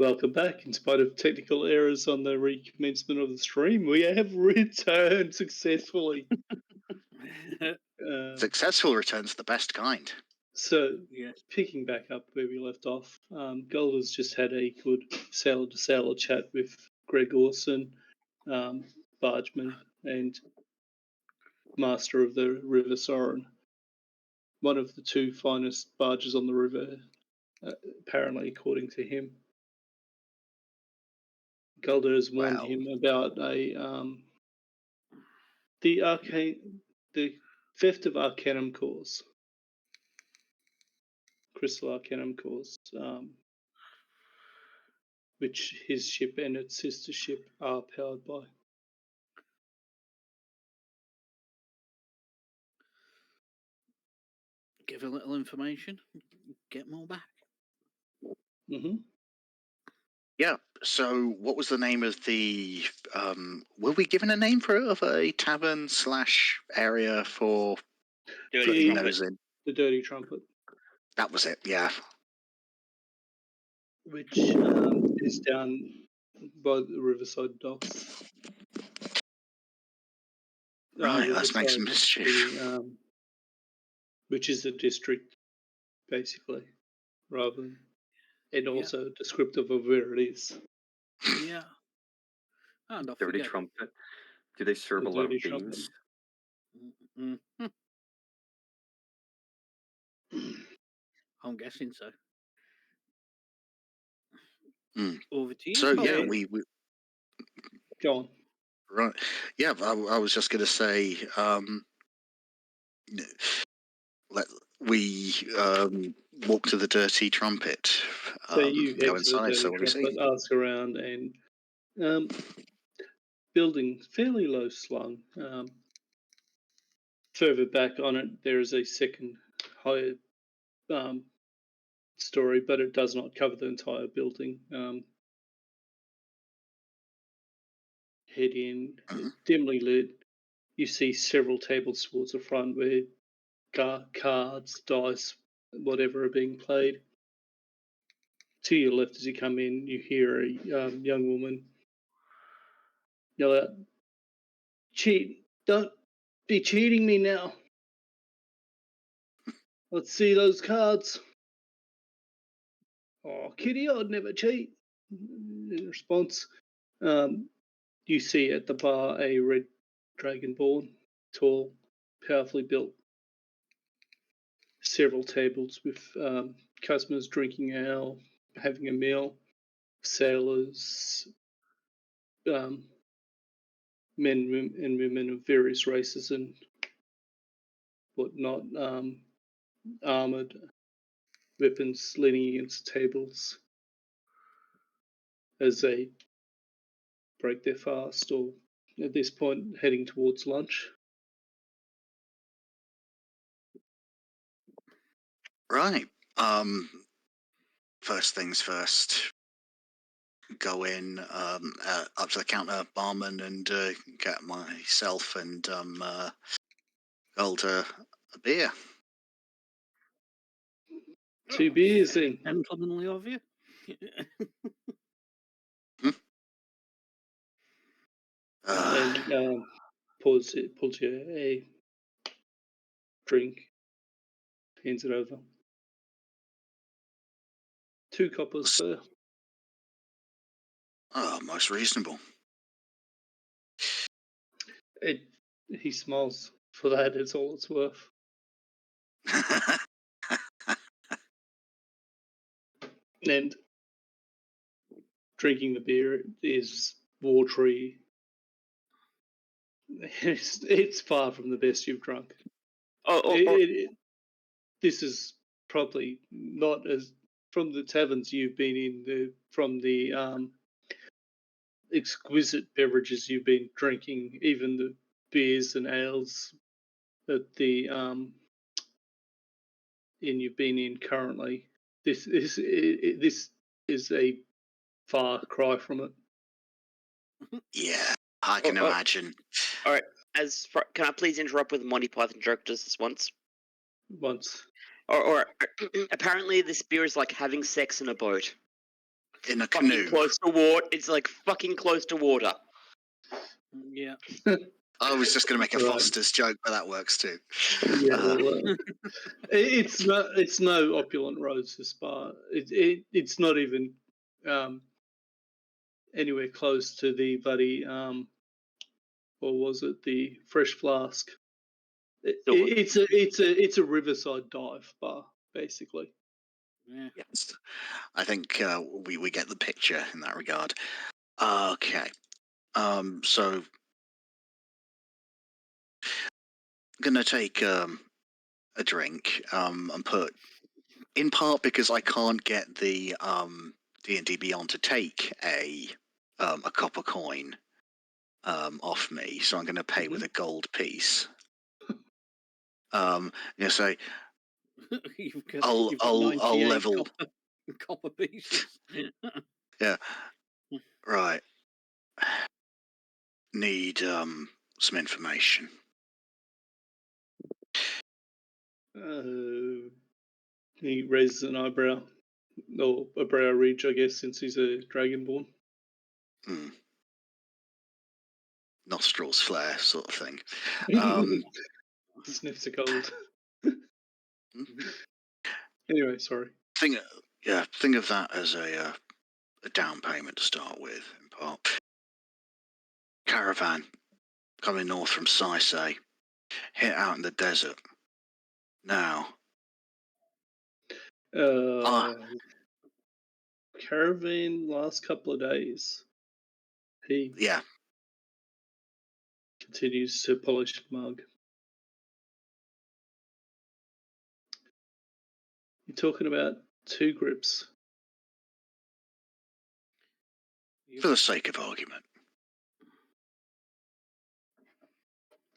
Welcome back. In spite of technical errors on the recommencement of the stream, we have returned successfully. Successful returns, the best kind. So, picking back up where we left off, Golder's just had a good sailor-to-sailor chat with Greg Orson, bargeman and master of the River Soren. One of the two finest barges on the river, apparently, according to him. Golder has warned him about the theft of Arcanum cores, Crystal Arcanum cores, which his ship and its sister ship are powered by. Give a little information, get more back. Mm-hmm. Yeah, so what was the name of the... were we given a name for it, of a tavern / area for putting those in? The Dirty Trumpet. That was it, yeah. Which is down by the Riverside docks. Right, let's make some mischief. Which is a district, basically, rather than... And also descriptive of where it is. Yeah. And I Dirty Trumpet. Do they serve a lot of beans? Mm-hmm. I'm guessing so. Over to you. So, yeah, we... Go on. Right. Yeah, I was just going to say... we walk to the Dirty Trumpet. So you go inside, so what do you see? Ask around, and building fairly low slung. Further back on it, there is a second higher story, but it does not cover the entire building. Head in, dimly lit. You see several tables towards the front where cards, dice, whatever are being played. To your left as you come in, you hear a young woman yell out, "Cheat! Don't be cheating me now. Let's see those cards." "Oh, Kitty, I'd never cheat." In response, you see at the bar a red dragonborn, tall, powerfully built. Several tables with customers drinking ale, having a meal, sailors, men and women of various races and whatnot, armoured weapons leaning against tables as they break their fast, or at this point heading towards lunch. Right. First things first. Go in up to the counter, barman, and get myself and Golder a beer. 2 beers in. Gentlemanly of you. And pulls you a drink, hands it over. 2 coppers, sir. Oh, most reasonable. He smiles. For that, it's all it's worth. And drinking the beer is watery. It's far from the best you've drunk. This is probably not as, from the taverns you've been in, from the exquisite beverages you've been drinking, even the beers and ales at the inn you've been in currently. This is a far cry from it. Yeah, I can imagine. All right, can I please interrupt with a Monty Python joke just this once? Once. Or apparently this beer is like having sex in a boat. in a fucking canoe. close to water. It's like fucking close to water. Yeah. I was just going to make a Right. Foster's joke, but that works too. Yeah, well, it's no opulent roses spa. It's not even anywhere close to the bloody or was it the Fresh Flask? It's a riverside dive bar basically. Yeah. Yes, I think we get the picture in that regard. Okay, so I'm gonna take a drink and put, in part because I can't get the D&D Beyond to take a copper coin off me, so I'm going to pay with a gold piece. Say you've got I'll 98 level copper pieces. yeah, right. Need some information. He raises an eyebrow, or a brow ridge, I guess, since he's a dragonborn. Nostrils flare, sort of thing. Sniffs a cold. Anyway, sorry. Think of that as a down payment to start with, in part. Caravan coming north from Saisei, hit out in the desert. Now, caravan last couple of days. He continues to polish the mug. You're talking about 2 grips. For the sake of argument.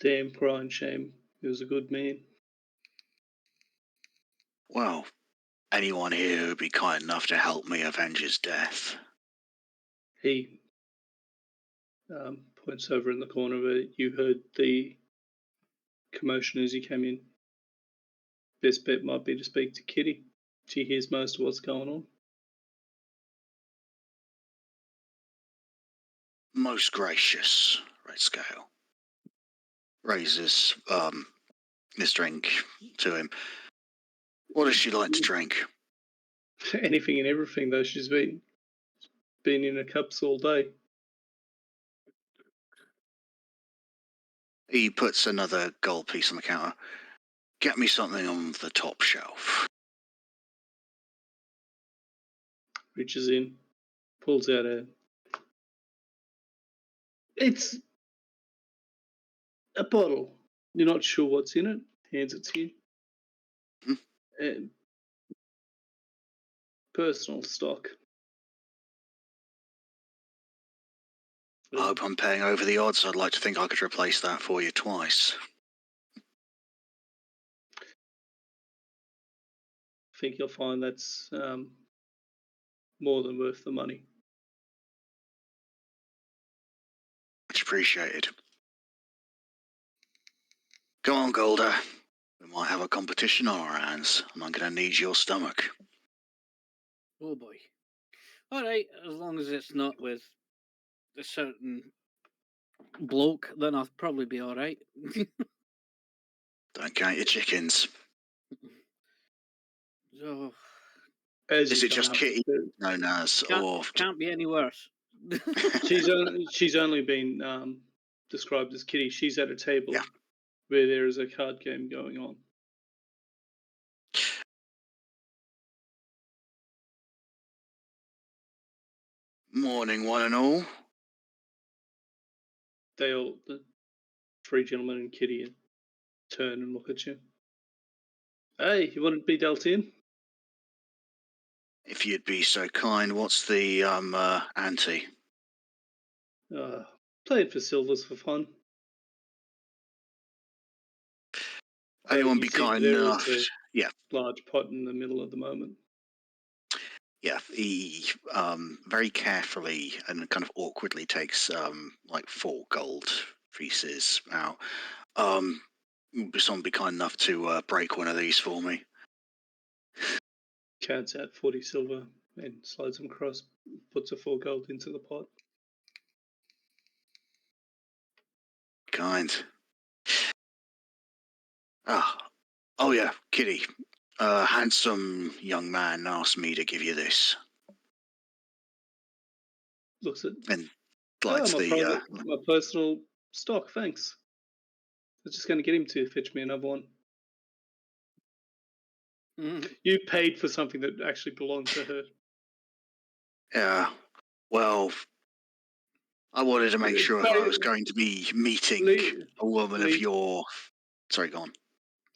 Damn crying shame. He was a good man. Well, anyone here who'd be kind enough to help me avenge his death? He points over in the corner where you heard the commotion as you came in. Best bet might be to speak to Kitty. She hears most of what's going on. Most gracious, Red Scale. Raises his drink to him. What does she like to drink? Anything and everything, though. She's been in her cups all day. He puts another gold piece on the counter. Get me something on the top shelf. Reaches in, pulls out it's a bottle. You're not sure what's in it. Hands it to you. And personal stock. I hope I'm paying over the odds. I'd like to think I could replace that for you twice. I think you'll find that's more than worth the money. Much appreciated. Go on, Golder. We might have a competition on our hands, and I'm going to need your stomach. Oh boy. All right, as long as it's not with a certain bloke, then I'll probably be all right. Don't count your chickens. So, is it just Kitty known as, or can't be any worse? she's only been described as Kitty. She's at a table where there is a card game going on. Morning, one and all. The 3 gentlemen and Kitty, turn and look at you. Hey, you want to be dealt in? If you'd be so kind, what's the ante? Play it for silvers for fun. Anyone be kind enough? Yeah. Large pot in the middle at the moment. Yeah, he very carefully and kind of awkwardly takes like 4 gold pieces out. Would someone be kind enough to break one of these for me? Counts out 40 silver and slides them across, puts a 4 gold into the pot. Kind. Oh yeah, Kitty. A handsome young man asked me to give you this. Looks at, And lights my personal stock, thanks. I was just going to get him to fetch me another one. You paid for something that actually belonged to her. Yeah. Well, I wanted to make sure if I was going to be meeting a woman of your... Sorry, go on.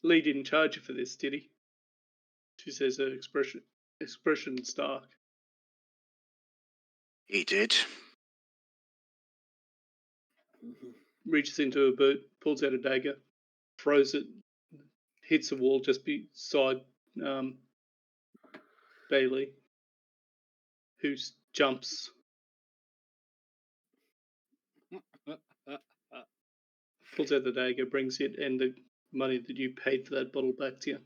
Lee didn't charge you for this, did he? She says her expression's dark. He did. Reaches into her boot, pulls out a dagger, throws it, hits the wall just beside Bailey, who jumps. Pulls out the dagger, brings it and the money that you paid for that bottle back to you.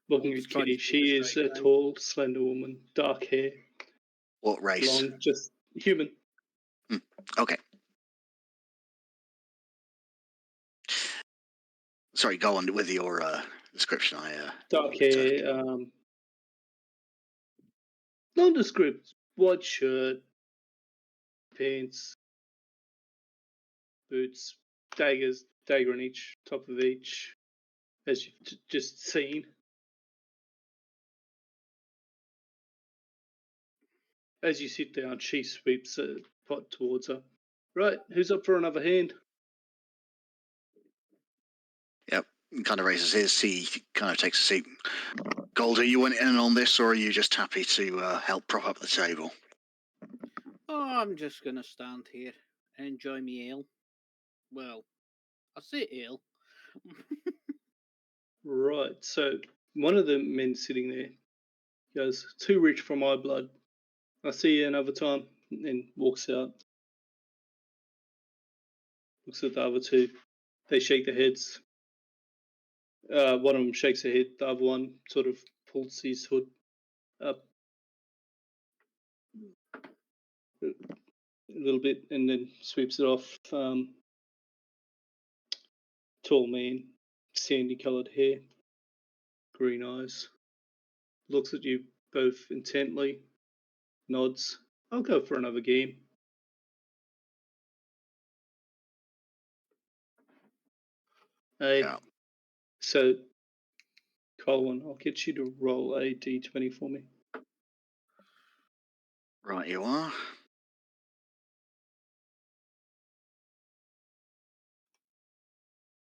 Looking at Kitty, she is a tall, slender woman, dark hair. What race? Long, just human. Okay. Sorry, go on with your description. Dark hair, nondescript, white shirt, pants, boots, dagger on each, top of each, as you've just seen. As you sit down, she sweeps a pot towards her. Right, who's up for another hand? Yep, kind of raises his. He kind of takes a seat. Gold, are you want in on this, or are you just happy to help prop up the table? Oh, I'm just going to stand here and enjoy me ale. Well, I say ale. Right, so one of the men sitting there goes, too rich for my blood. I'll see you another time, and walks out. Looks at the other two. They shake their heads. One of them shakes their head. The other one sort of pulls his hood up a little bit and then sweeps it off. Tall man, sandy-coloured hair, green eyes. Looks at you both intently. Nods. I'll go for another game. Hey, Yeah. so Colin, I'll get you to roll a d20 for me. Right, you are.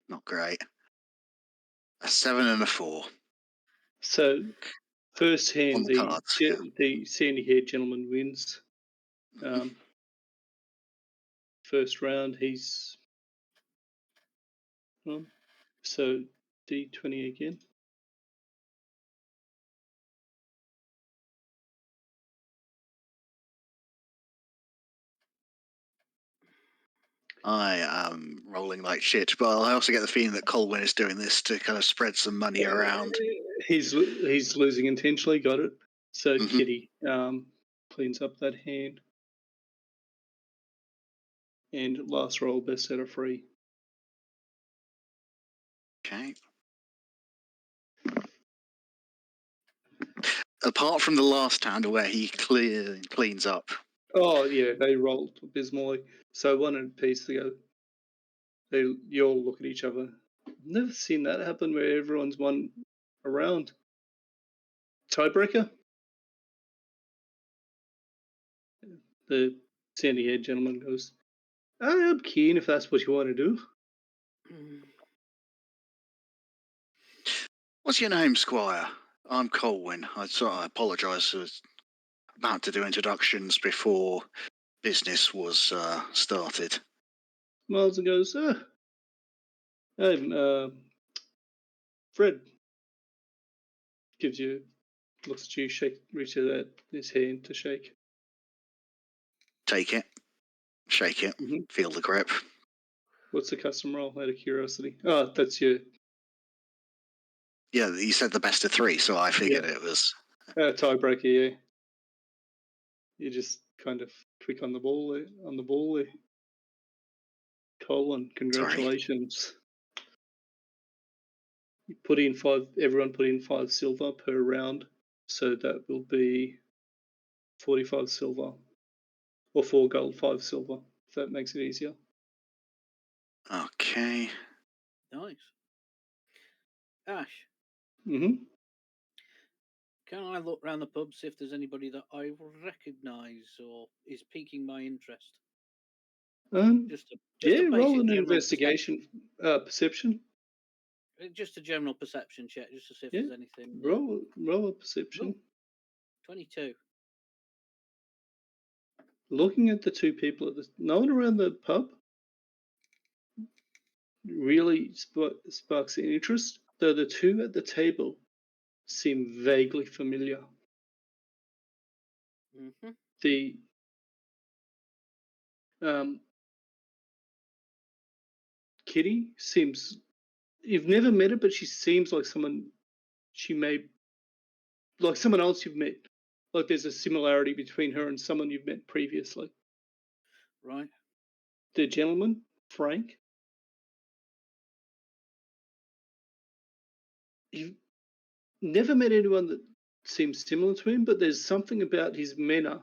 Not great. A 7 and a 4. So, first hand, On the cards, yeah. the sandy-haired gentleman wins. First round, he's on. So, d20 again. I am rolling like shit, but I also get the feeling that Colwyn is doing this to kind of spread some money around. He's losing intentionally. Got it. So Kitty cleans up that hand, and last roll, best out of 3. Okay. Apart from the last hand where he cleans up. Oh yeah, they rolled abysmally. So one in a piece. You all look at each other. Never seen that happen where everyone's won a round. Tiebreaker? The sandy-haired gentleman goes, I'm keen if that's what you want to do. What's your name, Squire? I'm Colwyn. I apologise. I was about to do introductions before business was started. Miles and goes, I'm Fred. Looks at you, reaches out his hand to shake. Take it. Shake it. Feel the grip. What's the custom roll out of curiosity? Oh, that's your Yeah, you said the best of 3, so I figured it was. tiebreaker. Yeah, you just kind of click on the ball there. Colin, congratulations. You put in 5. Everyone put in 5 silver per round, so that will be 45 silver, or 4 gold, 5 silver. If that makes it easier. Okay. Nice. Ash, Mm-hmm. can I look round the pub, see if there's anybody that I recognise or is piquing my interest? Just a Roll basic an general investigation, perception. just a general perception check, just to see if Yeah, there's anything. roll a perception. 22. Looking at the 2 people at no one around the pub really sparks an interest, though the 2 at the table seem vaguely familiar. Mm-hmm. The Kitty seems, you've never met her, but she seems like someone like someone else you've met. Like there's a similarity between her and someone you've met previously. Right. The gentleman, Frank, you've never met anyone that seems similar to him, but there's something about his manner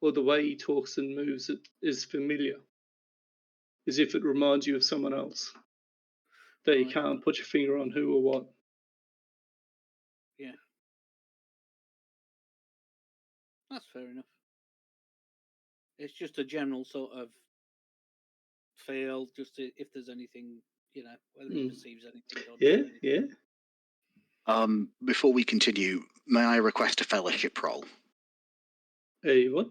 or the way he talks and moves that is familiar, as if it reminds you of someone else. That you can't put your finger on who or what. Yeah. That's fair enough. It's just a general sort of feel, just if there's anything, whether he perceives anything or does anything. Yeah. Before we continue, may I request a fellowship roll? What?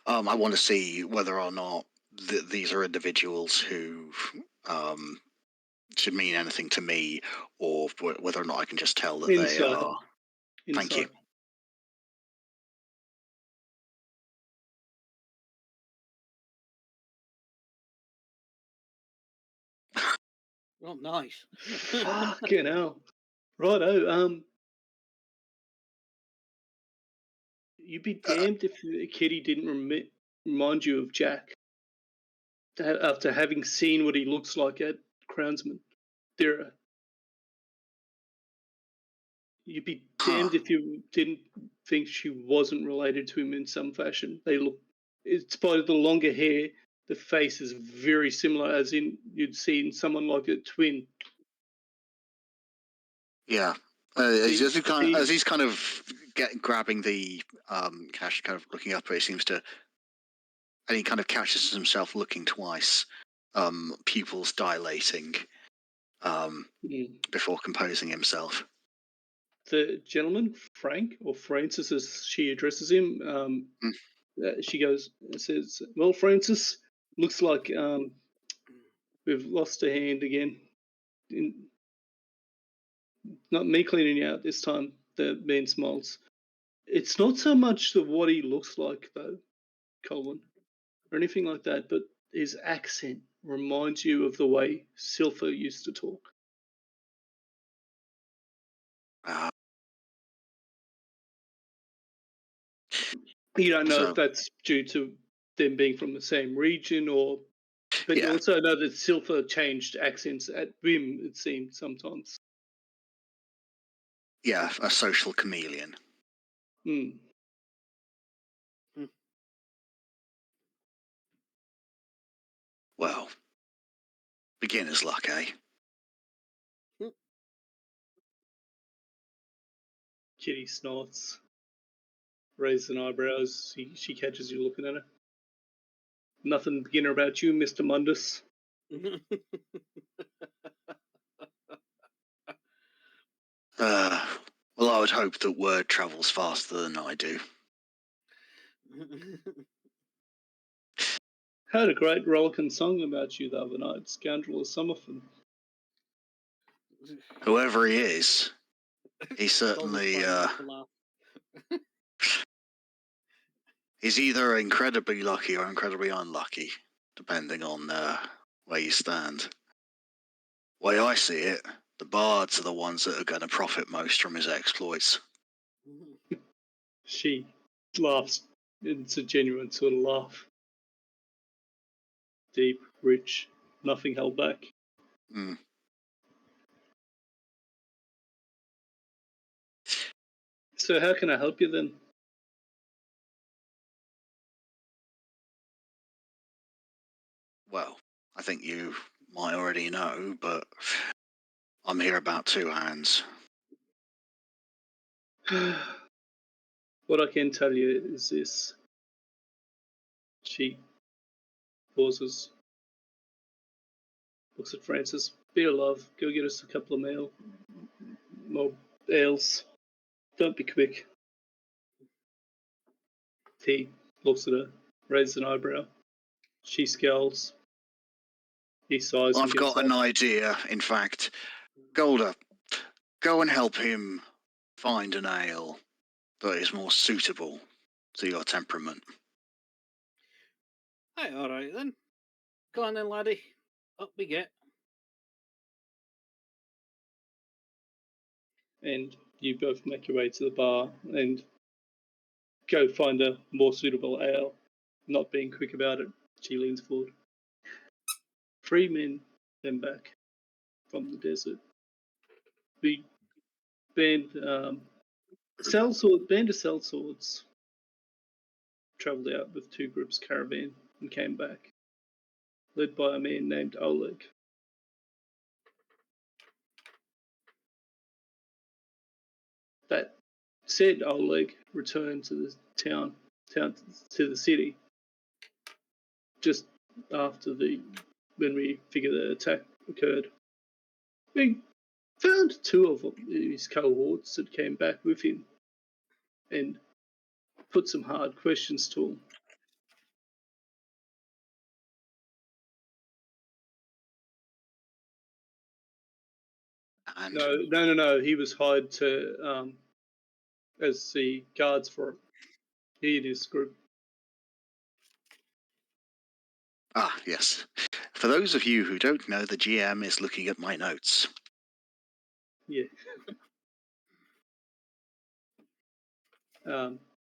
I want to see whether or not these are individuals who should mean anything to me, or whether or not I can just tell that they are. Thank you. Oh, nice. Fucking hell. Righto. You'd be damned if Kitty didn't remind you of Jack after having seen what he looks like at Crownsman. You'd be damned if you didn't think she wasn't related to him in some fashion. In spite of the longer hair, the face is very similar, as in you'd seen someone like a twin. Yeah. As he's kind of grabbing the cash, kind of looking up, it seems to, and he kind of catches himself looking twice, pupils dilating, before composing himself. The gentleman, Frank, or Francis as she addresses him, she goes and says, "Well, Francis, looks like we've lost a hand again. Not me cleaning you out this time." The man smiles. It's not so much what he looks like, though, Colin, or anything like that, but his accent reminds you of the way Silpher used to talk. You don't know if that's due to them being from the same region, but you also know that Silpher changed accents at whim, it seemed, sometimes. Yeah, a social chameleon. Well, beginner's luck, eh? Kitty snorts, raises an eyebrows. She catches you looking at her. Nothing beginner about you, Mr. Mundus. Well, I would hope that word travels faster than I do. Had a great rollicking song about you the other night, Scoundrel of Summerford. Whoever he is, he certainly he's either incredibly lucky or incredibly unlucky, depending on where you stand. Way I see it, the bards are the ones that are going to profit most from his exploits. She laughs. It's a genuine sort of laugh. Deep, rich, nothing held back. Mm. So how can I help you then? Well, I think you might already know, but I'm here about two hands. What I can tell you is this. She pauses, looks at Francis. Bit of love. Go get us a couple of more ales. Don't be quick. He looks at her, raises an eyebrow. She scowls. He sighs and I've gets got an up. idea, in fact. Golda, go and help him find an ale that is more suitable to your temperament. Aye, all right then. Go on then, laddie. Up we get. And you both make your way to the bar and go find a more suitable ale. Not being quick about it, she leans forward. 3 men came back from the desert. The band, band of sellswords travelled out with 2 groups caravan and came back, led by a man named Oleg. That said Oleg returned to the town to the city just after when we figure the attack occurred. We found 2 of his cohorts that came back with him and put some hard questions to him. And No. He was hired to as the guards for it. He and his group. yes. For those of you who don't know, the GM is looking at my notes. Yeah.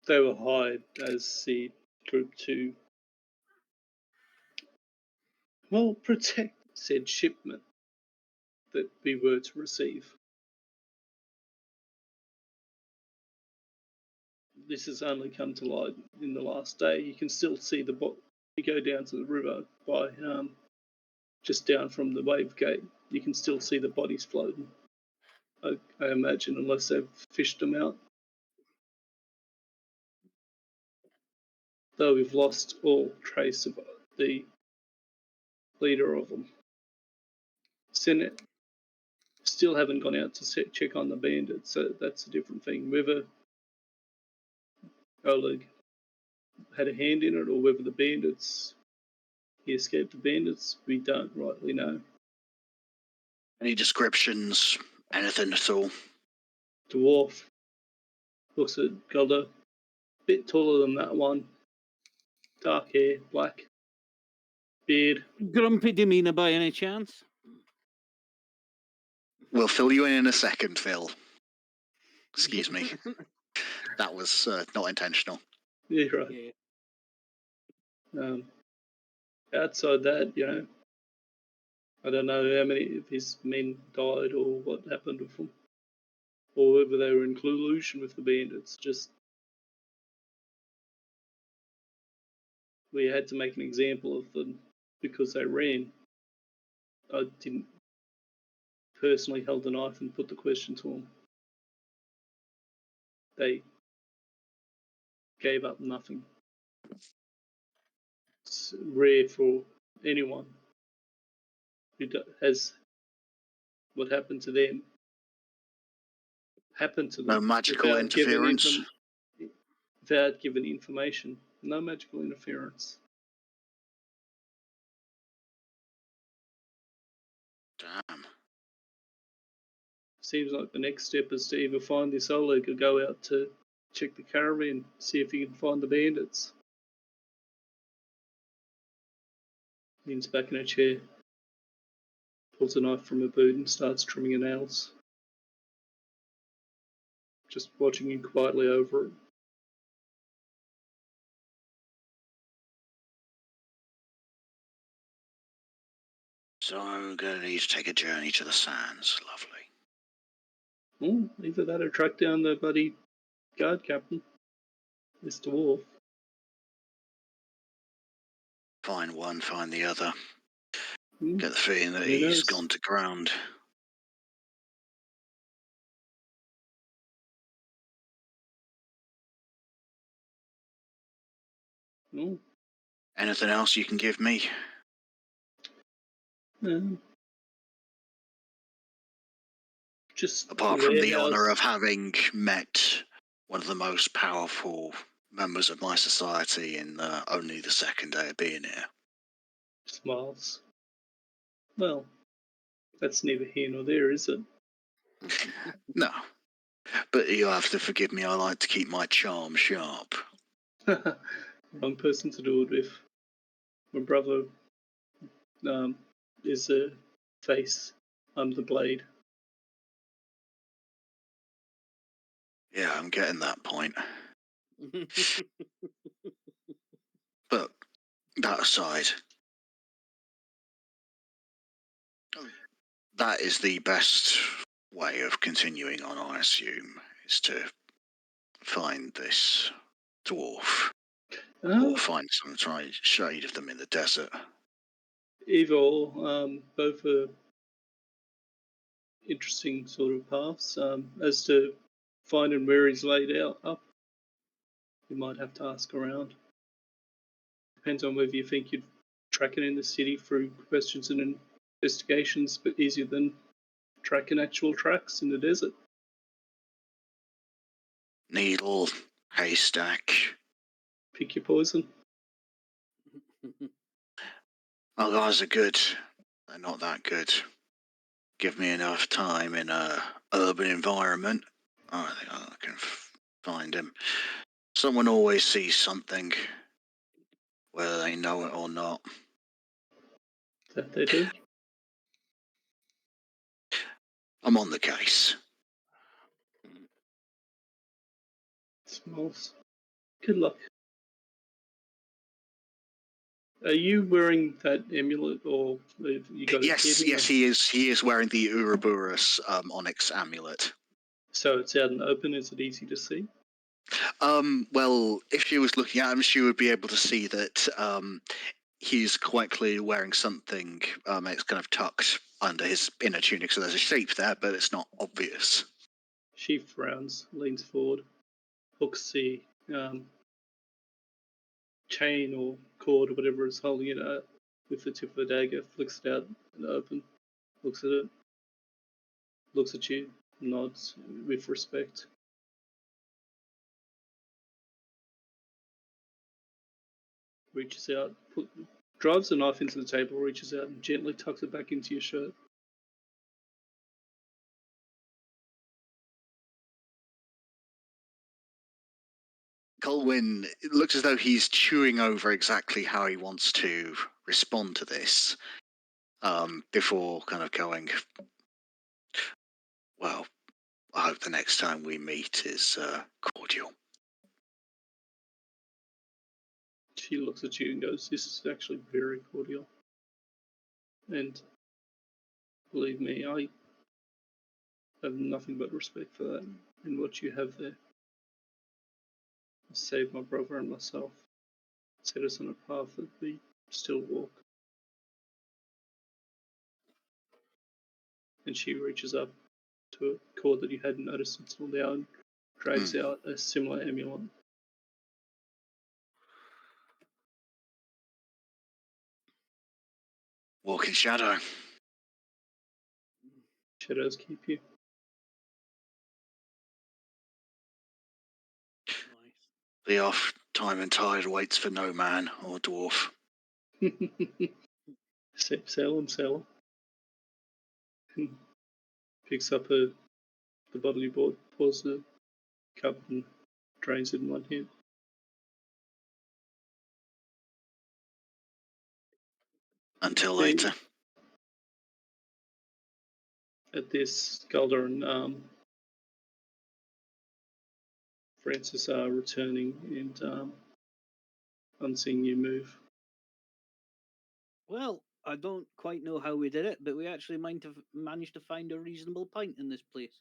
They were hired as the group to, well, protect said shipment that we were to receive. This has only come to light in the last day. You can still see you go down to the river by just down from the wave gate. You can still see the bodies floating. I imagine, unless they've fished them out. Though we've lost all trace of the leader of them. Senate still haven't gone out to check on the bandits, so that's a different thing. Whether Oleg had a hand in it or whether he escaped the bandits, we don't rightly know. Any descriptions? Anything at all? Dwarf looks at Golda, bit taller than that one, dark hair, black beard. Grumpy demeanour by any chance? We'll fill you in a second, Phil. Excuse me. That was not intentional. Yeah, right. Yeah. Outside that, I don't know how many of his men died or what happened with them, or whether they were in collusion with the bandits. Just we had to make an example of them because they ran. I didn't personally hold the knife and put the question to them. They gave up nothing. It's rare for anyone who has what happened to them happen to No them magical interference? without giving information. No magical interference. Damn. Seems like the next step is to either find this Oleg or go out to check the caravan, see if you can find the bandits. Leans back in a chair. pulls a knife from her boot and starts trimming her nails. Just watching you quietly over it. So I'm going to need to take a journey to the sands. Lovely. Either that or track down the bloody guard captain, this dwarf. Find one, find the other. Mm, Get the feeling that who he's knows? gone to ground. Mm, Anything else you can give me? Just Apart the from the honour warehouse. of having met one of the most powerful members of my society in only the second day of being here. Smiles. Well, that's neither here nor there, is it? No. But you have to forgive me, I like to keep my charm sharp. Wrong person to do it with. My brother is a face. I'm the blade. Yeah, I'm getting that point. But that aside, that is the best way of continuing on, I assume, is to find this dwarf. Or find some shade of them in the desert. Either or, both are interesting sort of paths. As to finding where he's laid out up, you might have to ask around. Depends on whether you think you'd track it in the city through questions and investigations, but easier than tracking actual tracks in the desert. Needle, haystack. Pick your poison. Our guys are good. They're not that good. Give me enough time in a urban environment, I think I can find him. Someone always sees something, whether they know it or not. That they do. I'm on the case. Smells. Good luck. Are you wearing that amulet, or have you got it Yes, hidden? yes, he is. He is wearing the Ouroboros onyx amulet. So it's out and open. Is it easy to see? Well, if she was looking at him, she would be able to see that he's quite clearly wearing something. It's kind of tucked under his inner tunic, so there's a shape there, but it's not obvious. She frowns, leans forward, hooks the chain or cord or whatever is holding it out with the tip of the dagger, flicks it out and open, looks at it, looks at you, nods with respect. Reaches out, drives the knife into the table, reaches out and gently tucks it back into your shirt. Colwyn, it looks as though he's chewing over exactly how he wants to respond to this before kind of going, well, I hope the next time we meet is cordial. She looks at you and goes, "This is actually very cordial. And believe me, I have nothing but respect for that and what you have there. I saved my brother and myself, set us on a path that we still walk." And she reaches up to a cord that you hadn't noticed until now and drags out a similar amulet. Walk in shadow. Shadows keep you. Nice. The off time and tide waits for no man or dwarf. Salem, Salem. Picks up the bottle you bought, pours the cup and drains it in one hand. Until later. at this, Golder and Francis are returning, and I'm seeing you move. Well, I don't quite know how we did it, but we actually managed to find a reasonable pint in this place.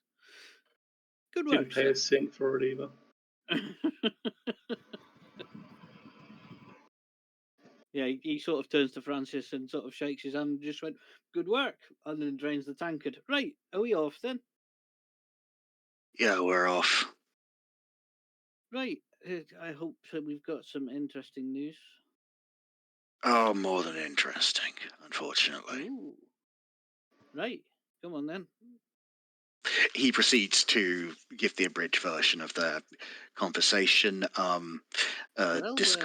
Good work, Didn't pay sir. a cent for it either. Yeah, he sort of turns to Francis and sort of shakes his hand and just went, "Good work," and then drains the tankard. Right, are we off then? Yeah, we're off. Right, I hope that we've got some interesting news. Oh, more than interesting, unfortunately. Ooh. Right, come on then. He proceeds to give the abridged version of their conversation. Gives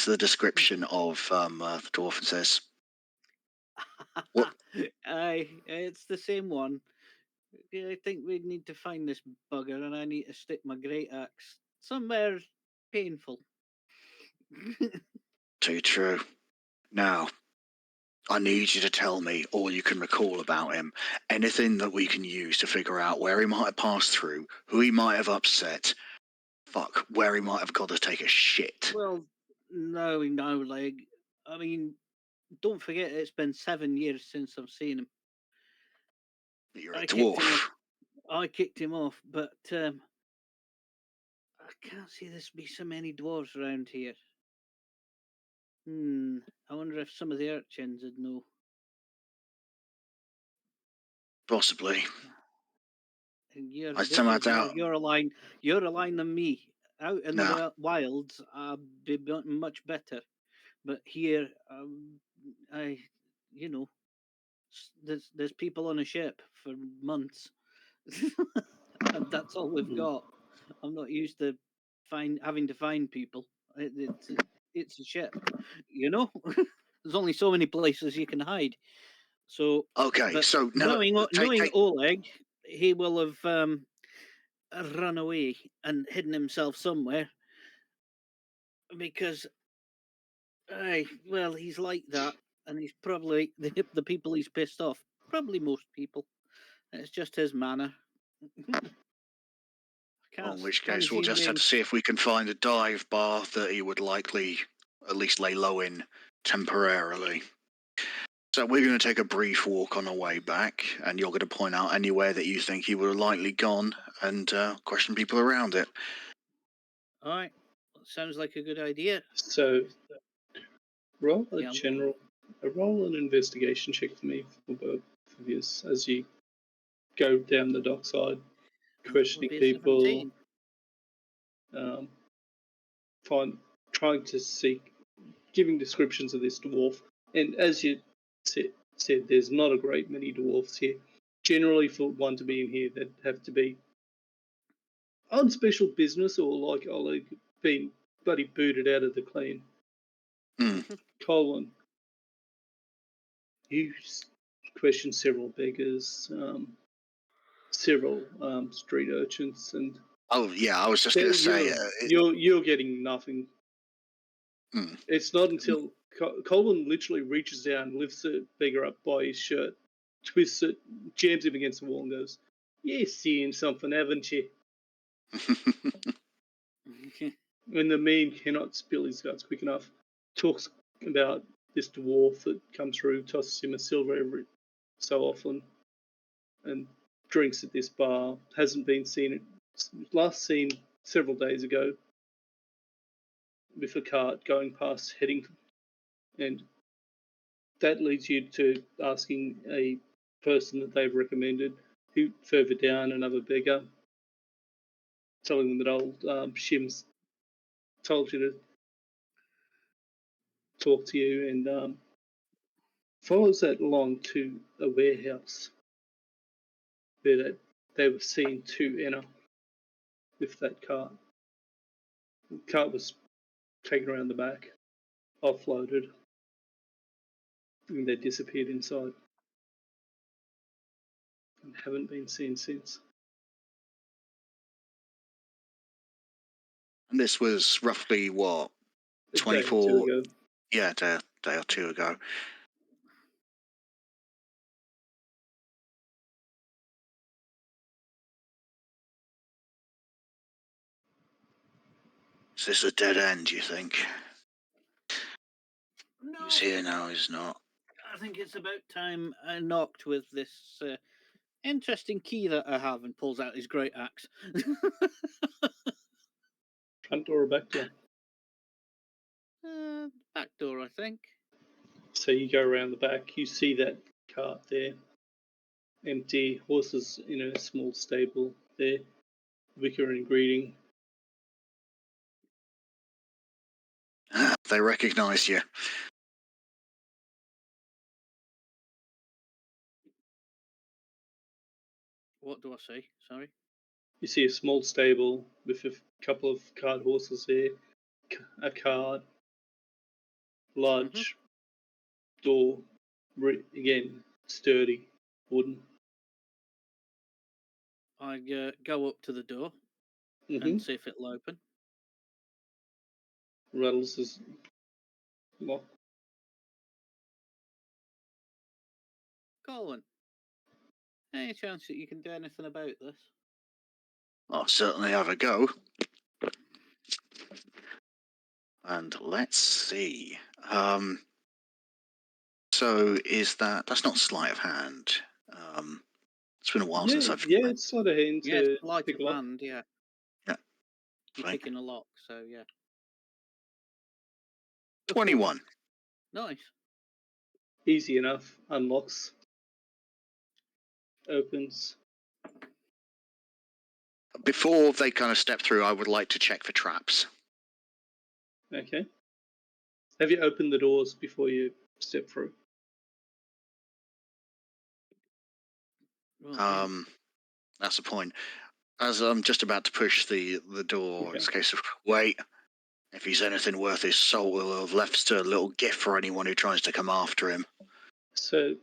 the description of the dwarf and says, "What? Aye, it's the same one. Yeah, I think we need to find this bugger, and I need to stick my great axe somewhere painful. Too true. Now, I need you to tell me all you can recall about him. Anything that we can use to figure out where he might have passed through, who he might have upset, where he might have got to take a shit." Well, no, like, I mean, don't forget it's been 7 years since I've seen him. You're a I kicked him off. dwarf. I kicked him off, but I can't see there's be so many dwarves around here. I wonder if some of the urchins would know. Possibly. And you're I somehow different. doubt. You're a line. You're a line than me. Out in No. the wilds, I'd be much better. But here, you know, there's people on a ship for months, and that's all we've got. I'm not used to having to find people. It's a ship, you know. There's only so many places you can hide. So, Okay, but so no, knowing take Oleg, he will have run away and hidden himself somewhere because, well, he's like that, and he's probably the people he's pissed off. Probably most people. It's just his manner. well, in which Can't case we'll assume just have to names. see if we can find a dive bar that he would likely at least lay low in temporarily. So we're going to take a brief walk on our way back, and you're going to point out anywhere that you think he would have likely gone and question people around it. All right, sounds like a good idea. So, roll Yeah. an investigation check for me for both of you as you go down the dockside, questioning people, 17. trying to seek, giving descriptions of this dwarf. And as you said, there's not a great many dwarfs here. Generally, for one to be in here, they'd have to be on special business or like Oleg being bloody booted out of the clan. Colin, you questioned several beggars, several street urchins, and Oh yeah, I was just going to say. you're getting nothing. It's not until Colin literally reaches down, lifts the beggar up by his shirt, twists it, jams him against the wall, and goes, "You're seeing something, haven't you?" When the man cannot spill his guts quick enough, talks about this dwarf that comes through, tosses him a silver every so often, and drinks at this bar. Hasn't been seen. Last seen several days ago with a cart going past, heading, and that leads you to asking a person that they've recommended, who further down another beggar, telling them that old Shim's told you to talk to you, and follows that along to a warehouse where they were seen to enter with that cart. The cart was taken around the back, offloaded, and they disappeared inside and haven't been seen since. And this was roughly what, A 24? day or two ago. Yeah, a day or two ago. Is this a dead end, you think? No, He's here now, he's not. I think it's about time I knocked with this interesting key that I have, and pulls out his great axe. Front door or back door? Back door, I think. So you go around the back, you see that cart there. Empty, horses in a small stable there. Vicar and greeting. They recognise you. What do I see? Sorry. You see a small stable with a couple of cart horses there, a cart, large door, again, sturdy, wooden. I go up to the door Mm-hmm. and see if it'll open. Rattles his lock. Colin, any chance that you can do anything about this? I'll certainly have a go. And let's see. So is that's not sleight of hand. It's been a while since I've It's sort of hand Yeah, to it's sleight pick of a lock. hand, yeah. Yeah. You're Fine. picking a lock, so yeah. 21. Nice. Easy enough. Unlocks. Opens. Before they kind of step through, I would like to check for traps. Okay. Have you opened the doors before you step through? Well, yeah. That's the point. As I'm just about to push the door, Okay. it's a case of, wait, if he's anything worth his salt, we'll have left a little gift for anyone who tries to come after him. So,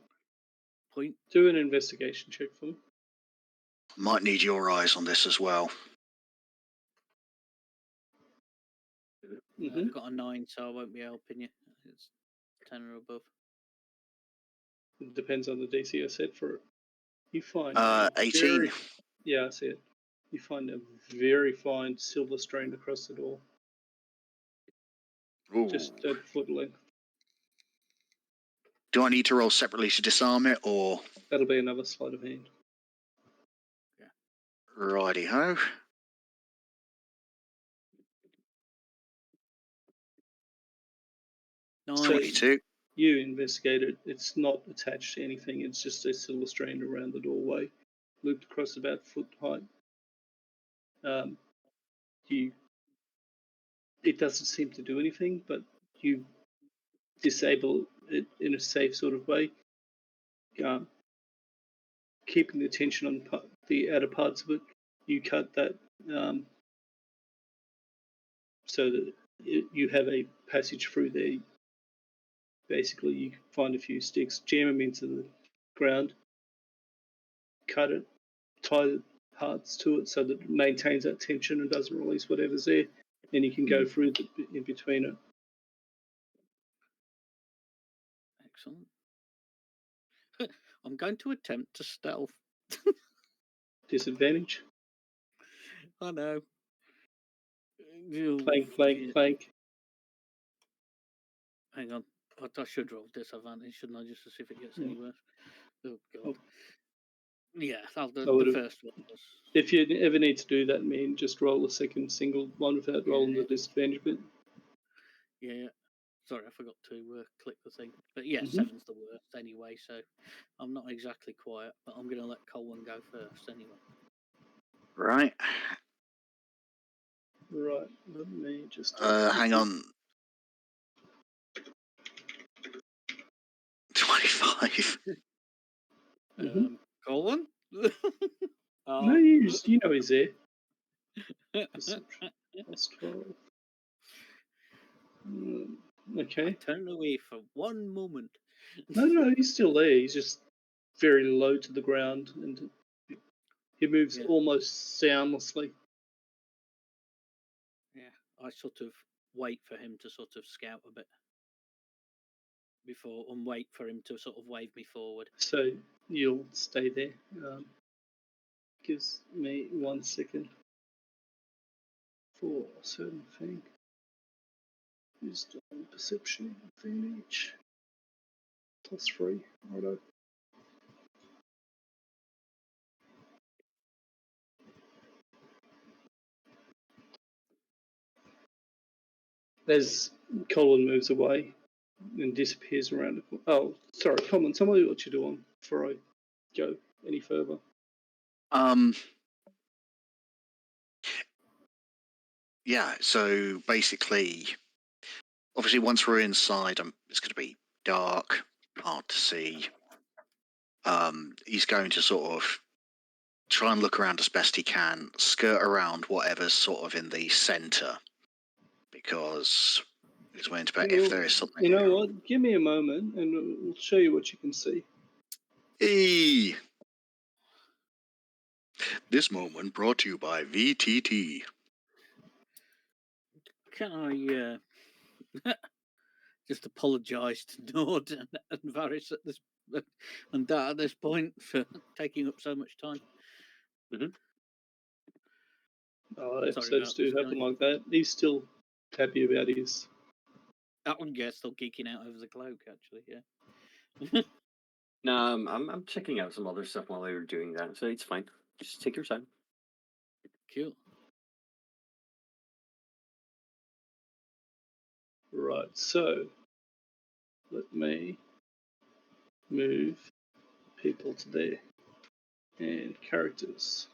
Point. do an investigation check for me. Might need your eyes on this as well. Mm-hmm. I've got a 9, so I won't be helping you. It's 10 or above. It depends on the DC I set for it. You find 18. Yeah, I see it. You find a very fine silver strain across the door, Ooh. just at foot length. Do I need to roll separately to disarm it, or? That'll be another sleight of hand. Righty-ho. Nice. 22. You investigate it. It's not attached to anything. It's just a silver strand around the doorway, looped across about foot height. It doesn't seem to do anything, but you disable it in a safe sort of way, keeping the tension on the outer parts of it. You cut that so that you have a passage through there. Basically, you find a few sticks, jam them into the ground, cut it, tie the parts to it so that it maintains that tension and doesn't release whatever's there. Then you can go through in between it. Excellent. I'm going to attempt to stealth. Disadvantage. I know. Plank. Hang on. I should roll disadvantage, shouldn't I, just to see if it gets any worse? Oh, God. Yeah, I'll do the first one. If you ever need to do that, just roll a second single one without rolling the disadvantage bit. Yeah. Sorry, I forgot to click the thing. But yeah, 7's the worst anyway, so I'm not exactly quiet, but I'm going to let Colin go first anyway. Right. Right, let me just... hang on. 25. Colin? No, you know he's there. Perception plus 12. Okay. I turn away for one moment. No, he's still there. He's just very low to the ground, and he moves almost soundlessly. Yeah, I sort of wait for him to sort of scout a bit before, and wait for him to sort of wave me forward. So you'll stay there. Gives me 1 second. for a certain thing. Wisdom, perception, advantage. +3. Righto. As Colin moves away and disappears around the corner. Oh, sorry, Colin, tell me what you're doing before I go any further. Yeah, so basically, obviously once we're inside, it's going to be dark, hard to see. He's going to sort of try and look around as best he can, skirt around whatever's sort of in the centre, because he's willing to bet if there is something. You know what? Give me a moment and we'll show you what you can see. Hey! This moment brought to you by VTT. Can I just apologise to Nord and Varys at this and Dad at this point for taking up so much time? Episodes do this, happen like that. He's still happy about his. That one guy's still geeking out over the cloak, actually. Yeah. No, I'm checking out some other stuff while they were doing that, so it's fine. Just take your time. Cool. Right, so let me move people to there. And characters.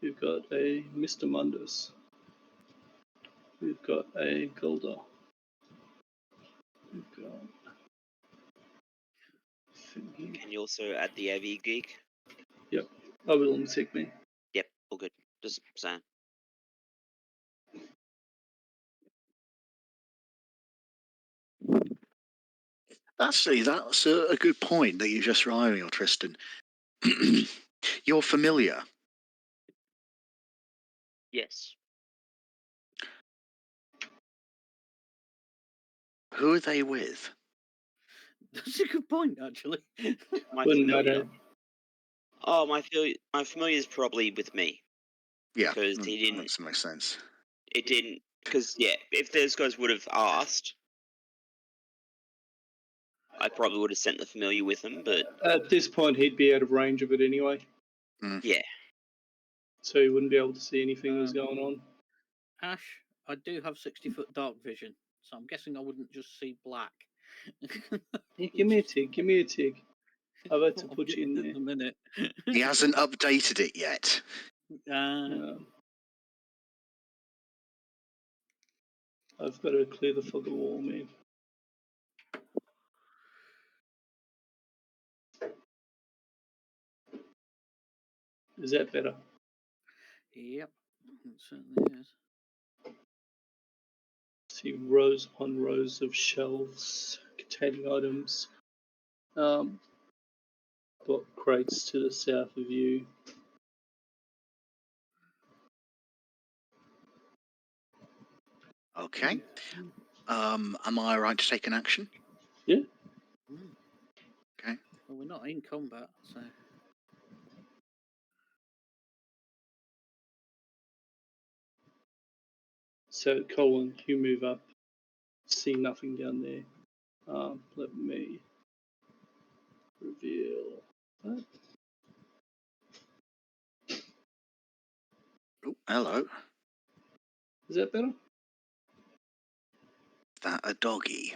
We've got a Mr. Mundus. We've got a Gulda. We've got. Can you also add the AV geek? Yep. I will take me. Yep, all good. Just saying. Actually, that's a good point that you just reminded me of, Tristan. You're familiar. Yes. Who are they with? That's a good point, actually. My Wouldn't familiar. matter. Oh, my familiar is probably with me. Yeah, Because he didn't. That makes sense. It didn't. Because yeah, if those guys would have asked, I probably would have sent the familiar with him. But At this point, he'd be out of range of it anyway. yeah. So he wouldn't be able to see anything that was going on. Ash, I do have 60-foot dark vision, so I'm guessing I wouldn't just see black. Yeah, give me a tig. Give me a tig. I've had to put you in there. A minute. He hasn't updated it yet. I've got to clear the fog of war, man. Is that better? Yep, it certainly is. See rows upon rows of shelves containing items. Book crates to the south of you. Okay. Am I right to take an action? Yeah. Okay. Well, we're not in combat, so. So, Colin, you move up. See nothing down there. Let me reveal that. Oh, hello. Is that better? Is that a doggy?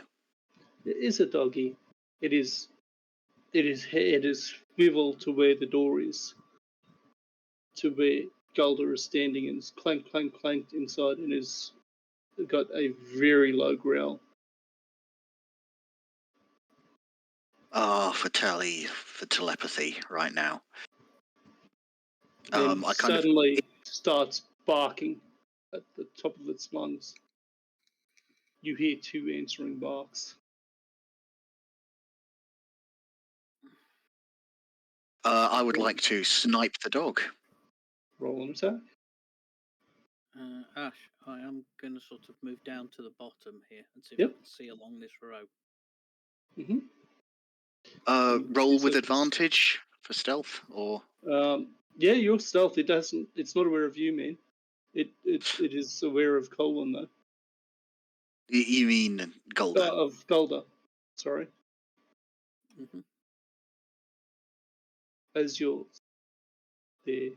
It is a doggy. It is head is swivel to where the door is. To where Gulda is standing and is clank, clank, clanked inside and is got a very low growl. For telepathy right now. And I kind suddenly starts barking at the top of its lungs. You hear 2 answering barks. I would like to snipe the dog. Roll an attack. Ash, I am going to sort of move down to the bottom here and see if I can see along this row. Roll with advantage for stealth, or yeah, your stealth. It's not aware of you, man. It is aware of Colin though. You mean Golda? Of Golda, sorry. Mhm. As you're there.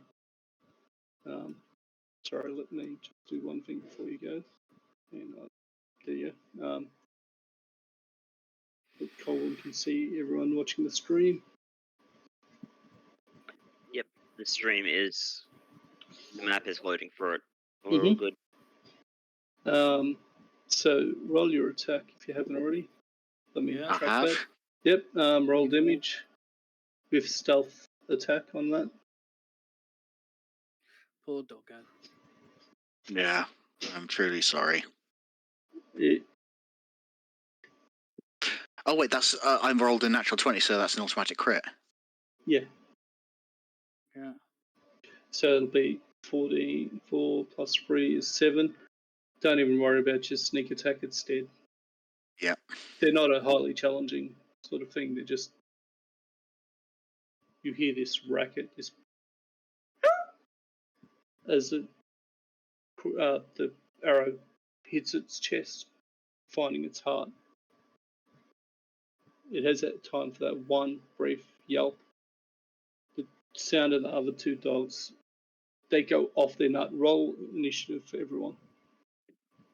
Sorry, let me just do one thing before you go. And there you go. Colin can see everyone watching the stream. Yep, the stream is. The map is loading for it. We're all good. So roll your attack if you haven't already. Let me Yeah. track I have. that. Yep. Roll You've rolled. damage with stealth attack on that. Poor doggo. Yeah, I'm truly sorry. It, Oh wait, that's I rolled a natural 20, so that's an automatic crit. yeah. Yeah. So it'll be 14. 4 plus 3 is 7. Don't even worry about your sneak attack. It's dead. Yeah. They're not a highly challenging sort of thing. They're just, you hear this racket, this as the arrow hits its chest, finding its heart. It has that time for that one brief yelp. The sound of the other two dogs, they go off their nut. Roll initiative for everyone.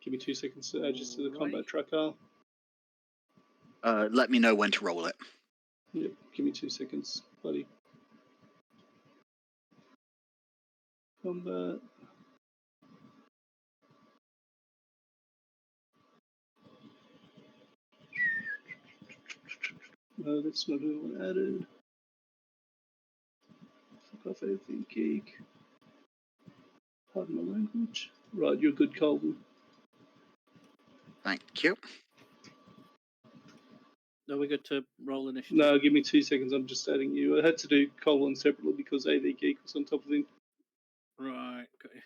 Give me 2 seconds to add just to the combat tracker. Let me know when to roll it. Yep, give me 2 seconds, buddy. Combat. No, that's not the one added. Fuck off everything, geek. Pardon my language. Right, you're good, Colton. Thank you. Are we good to roll initiative? No, give me 2 seconds. I'm just adding you. I had to do Colin separately because AV Geek was on top of him. Right. Got you.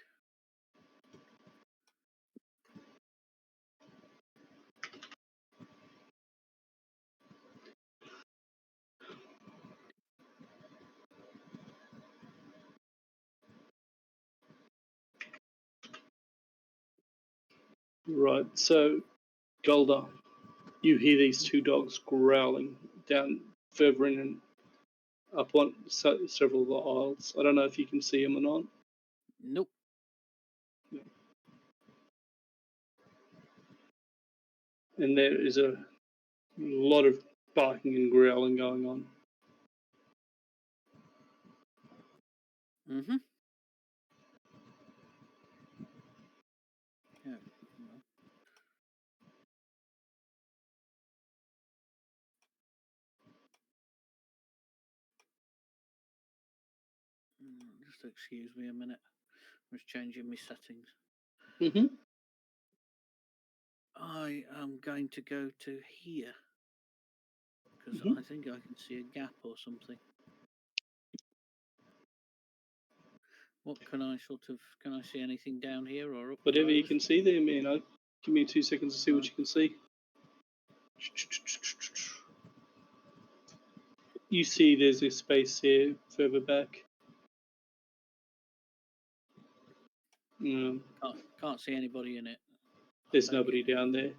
Right, so Golda, you hear these two dogs growling down further in and up on several of the aisles. I don't know if you can see them or not. Nope. And there is a lot of barking and growling going on. Mm-hmm. Yeah. Just excuse me a minute. I'm just changing my settings. Mm-hmm. I am going to go to here because Mhm. I think I can see a gap or something. What can I can I see anything down here or up Whatever you close? can see there, man. Give me 2 seconds to see what you can see. You see there's a space here further back. Can't see anybody in it. There's nobody down there.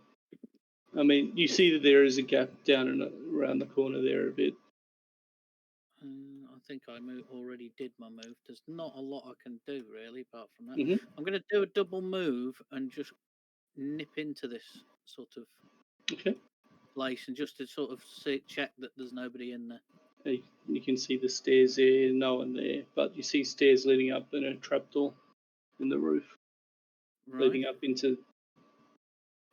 I mean, you see that there is a gap down and around the corner there a bit. I think I already did my move. There's not a lot I can do really apart from that. Mm-hmm. I'm going to do a double move and just nip into this sort of place and just to sort of check that there's nobody in there. You can see the stairs there, no one there, but you see stairs leading up and a trapdoor in the roof, leading up into.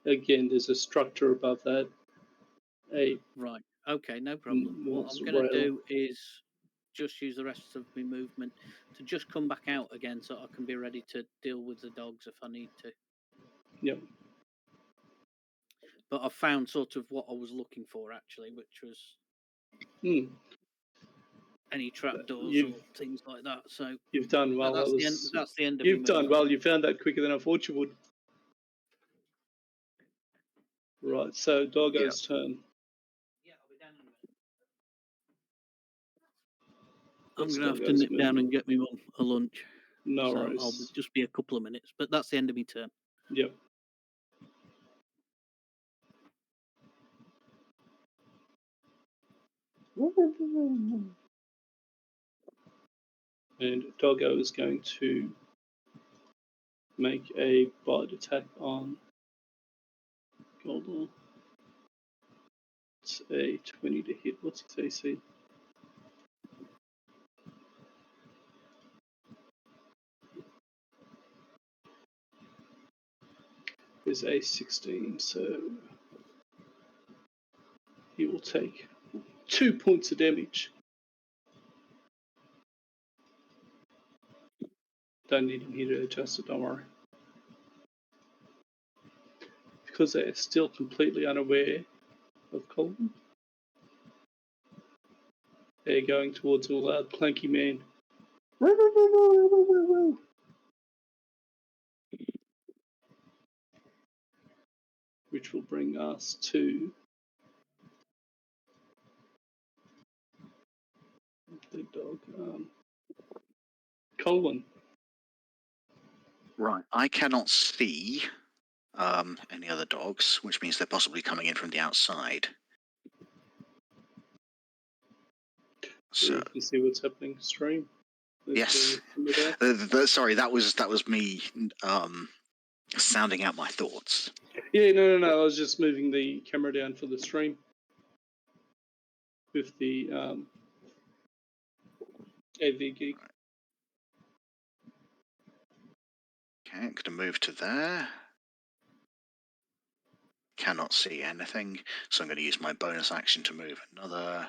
Again, there's a structure above that. Right. Okay, no problem. What I'm going to do is just use the rest of my movement to just come back out again so I can be ready to deal with the dogs if I need to. Yep. But I found sort of what I was looking for actually, which was any trapdoors or things like that. So you've done well. That's the end of You've done well. You found that quicker than I thought you would. Right. So Doggo's turn. Yeah, I'll be down in a minute. I'm going to have to nip down and get me mum a lunch. No so I'll worries. just be a couple of minutes. But that's the end of my turn. Yep. And Doggo is going to make a bite attack on Goldar. It's a 20 to hit. What's its AC? Is a 16, so he will take 2 points of damage. Don't need him here to adjust it, don't worry. Because they're still completely unaware of Colton, they're going towards a loud clanky man. Which will bring us to the dog. Colin. Right. I cannot see any other dogs, which means they're possibly coming in from the outside. So you can see what's happening stream. Yes. Sorry, that was me sounding out my thoughts. Yeah, no. I was just moving the camera down for the stream with the AV Geek. Okay, I'm going to move to there. Cannot see anything, so I'm going to use my bonus action to move another.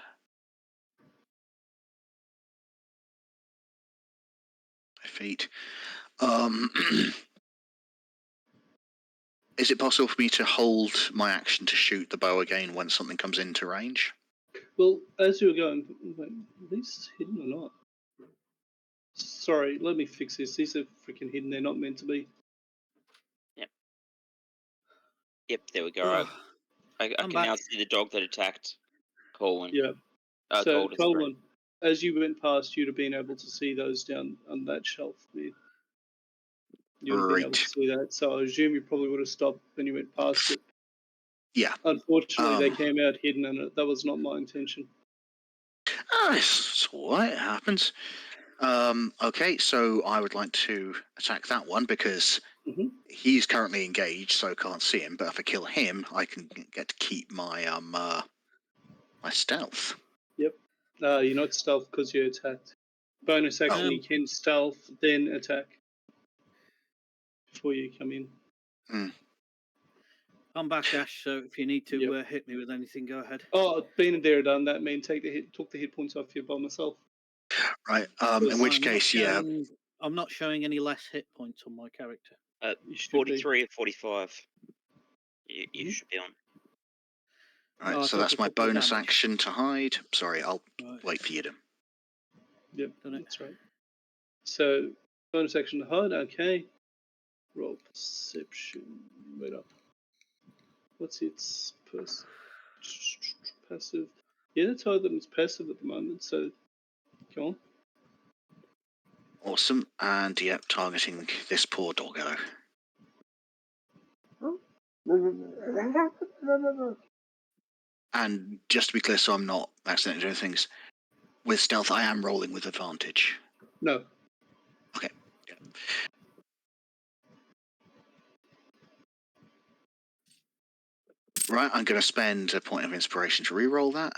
Feet. Is it possible for me to hold my action to shoot the bow again when something comes into range? Well, as you were going, wait, are these hidden or not? Sorry, let me fix this. These are freaking hidden. They're not meant to be. Yep, there we go. I can now see the dog that attacked Colin. Yeah. So, Gold is Colin, as you went past, you'd have been able to see those down on that shelf there. You would have been able to see that. So I assume you probably would have stopped when you went past it. Yeah. Unfortunately, they came out hidden, and that was not my intention. It's all right. It happens. Okay, so I would like to attack that one because he's currently engaged, so I can't see him. But if I kill him, I can get to keep my my stealth. Yep. You're not stealth because you attacked. Bonus action, you can stealth, then attack before you come in. I'm back, Ash. So if you need to hit me with anything, go ahead. Oh, been there, done that. Man, took the hit points off you by myself. Right. In which case, I'm not showing any less hit points on my character. 43 or 45. You should be on. Right, so that's my bonus action to hide. Sorry, I'll wait for you to. Yep, that's right. So, bonus action to hide, okay. Roll perception. Wait up. What's its passive? Yeah, that's how it's passive at the moment, so come on. Awesome, and yep, targeting this poor doggo. And just to be clear, so I'm not accidentally doing things, with stealth I am rolling with advantage. No. Okay. Yeah. Right, I'm going to spend a point of inspiration to re-roll that.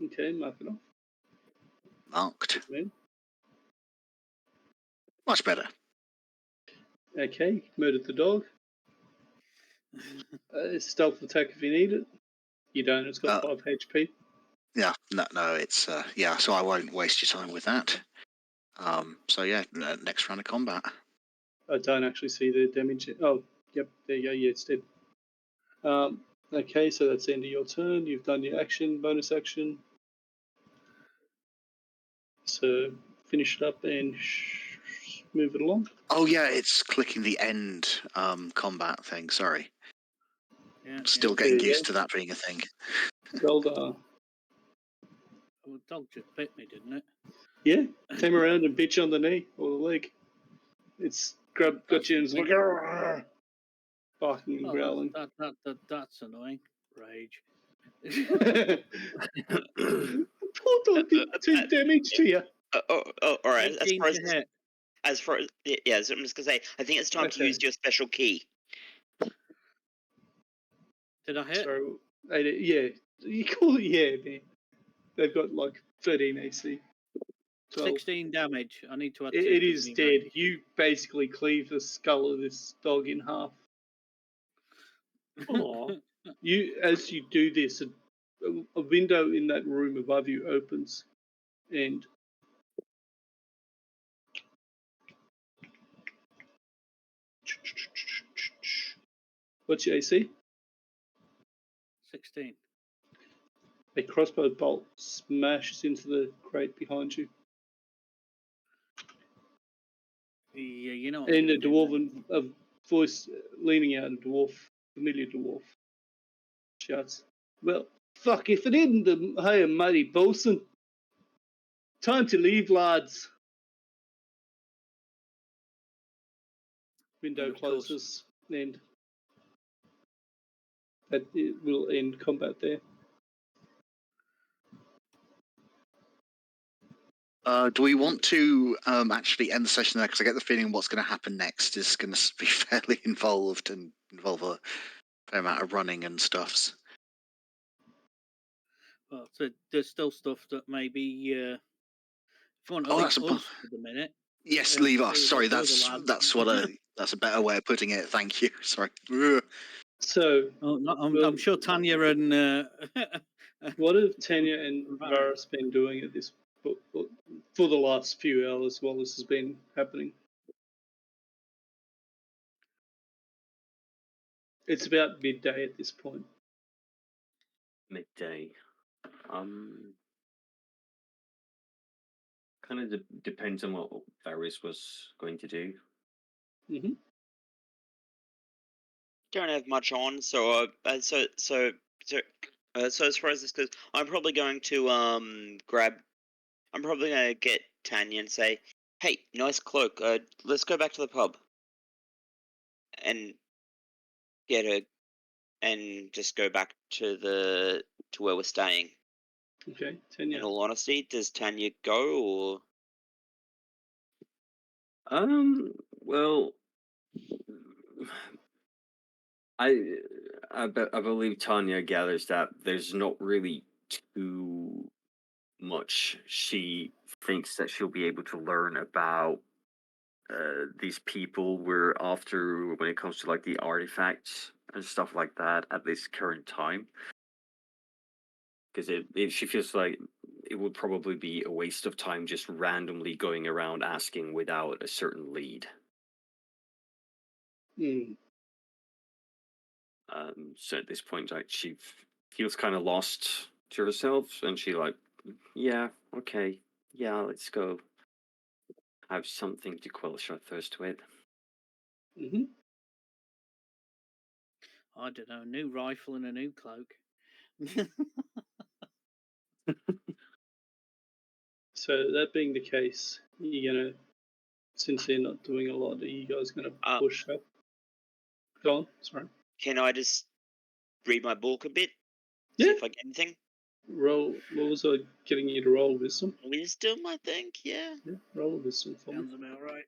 Okay, mark it off. Marked. Much better. Okay, murdered the dog. Stealth attack if you need it. You don't, it's got 5 HP. Yeah, no, it's, so I won't waste your time with that. So yeah, next round of combat. I don't actually see the damage. Oh, yep, there you go, yeah, it's dead. Okay, so that's the end of your turn. You've done your action, bonus action. So finish it up and move it along. Oh yeah, it's clicking the end combat thing, sorry. Yeah, Still getting used to that being a thing. Goldar. Oh, the dog just bit me, didn't it? Yeah, came around and bit you on the knee or the leg. It's got you and it's like "Arrgh," barking and Oh, growling. that's annoying. Rage. Poor dog did 2 damage to you. All right. 18 to hit. As far as yeah, so I'm just gonna say, I think it's time to Okay. use your special key. Did I hit? So, yeah, you call it, yeah, man. They've got like 13 AC. 12. 16 damage. I need to add 2. It 'cause is me dead. rage. You basically cleave the skull of this dog in half. Aw. As you do this, a window in that room above you opens, and what's your AC? 16. A crossbow bolt smashes into the crate behind you, Yeah, you know what I'm and gonna a do. dwarven voice leaning out, a familiar dwarf, shouts, "Well, fuck! If it isn't the high and mighty bosun, time to leave, lads." Window And of course- closes, and that it will end combat there. Do we want to actually end the session there? Because I get the feeling what's going to happen next is going to be fairly involved and involve a fair amount of running and stuffs. Well, so there's still stuff that maybe if you want to Oh, leave that's a us for the minute. Yes, leave us. say Sorry, hello to the lads. that's a better way of putting it. Thank you. Sorry. Ugh. So, Oh, no, I'm well, sure Tanya and what have Tanya and Right. Varus been doing at this for the last few hours while this has been happening? It's about midday at this point. Midday. Kind of depends on what Varys was going to do. Mm-hmm. Don't have much on, so so as far as this goes, I'm probably going to I'm probably gonna get Tanya and say, "Hey, nice cloak. Let's go back to the pub and get her, and just go back to where we're staying." Okay, In Tanya. all honesty, does Tanya go or? Well, I believe Tanya gathers that there's not really too much she thinks that she'll be able to learn about these people we're after when it comes to like the artifacts and stuff like that at this current time. Because she feels like it would probably be a waste of time just randomly going around asking without a certain lead. Mm. So at this point, like she feels kind of lost to herself, and she like, yeah, okay, yeah, let's go have something to quench our thirst with. Mm-hmm. I don't know, a new rifle and a new cloak. So that being the case, you're gonna, since they're not doing a lot, are you guys gonna push up? Go on. Sorry. Can I just read my book a bit? Yeah. See if I get anything. Roll. What was I getting you to roll? Wisdom. Wisdom, I think. Yeah. Yeah. Roll a wisdom for me. Sounds about right.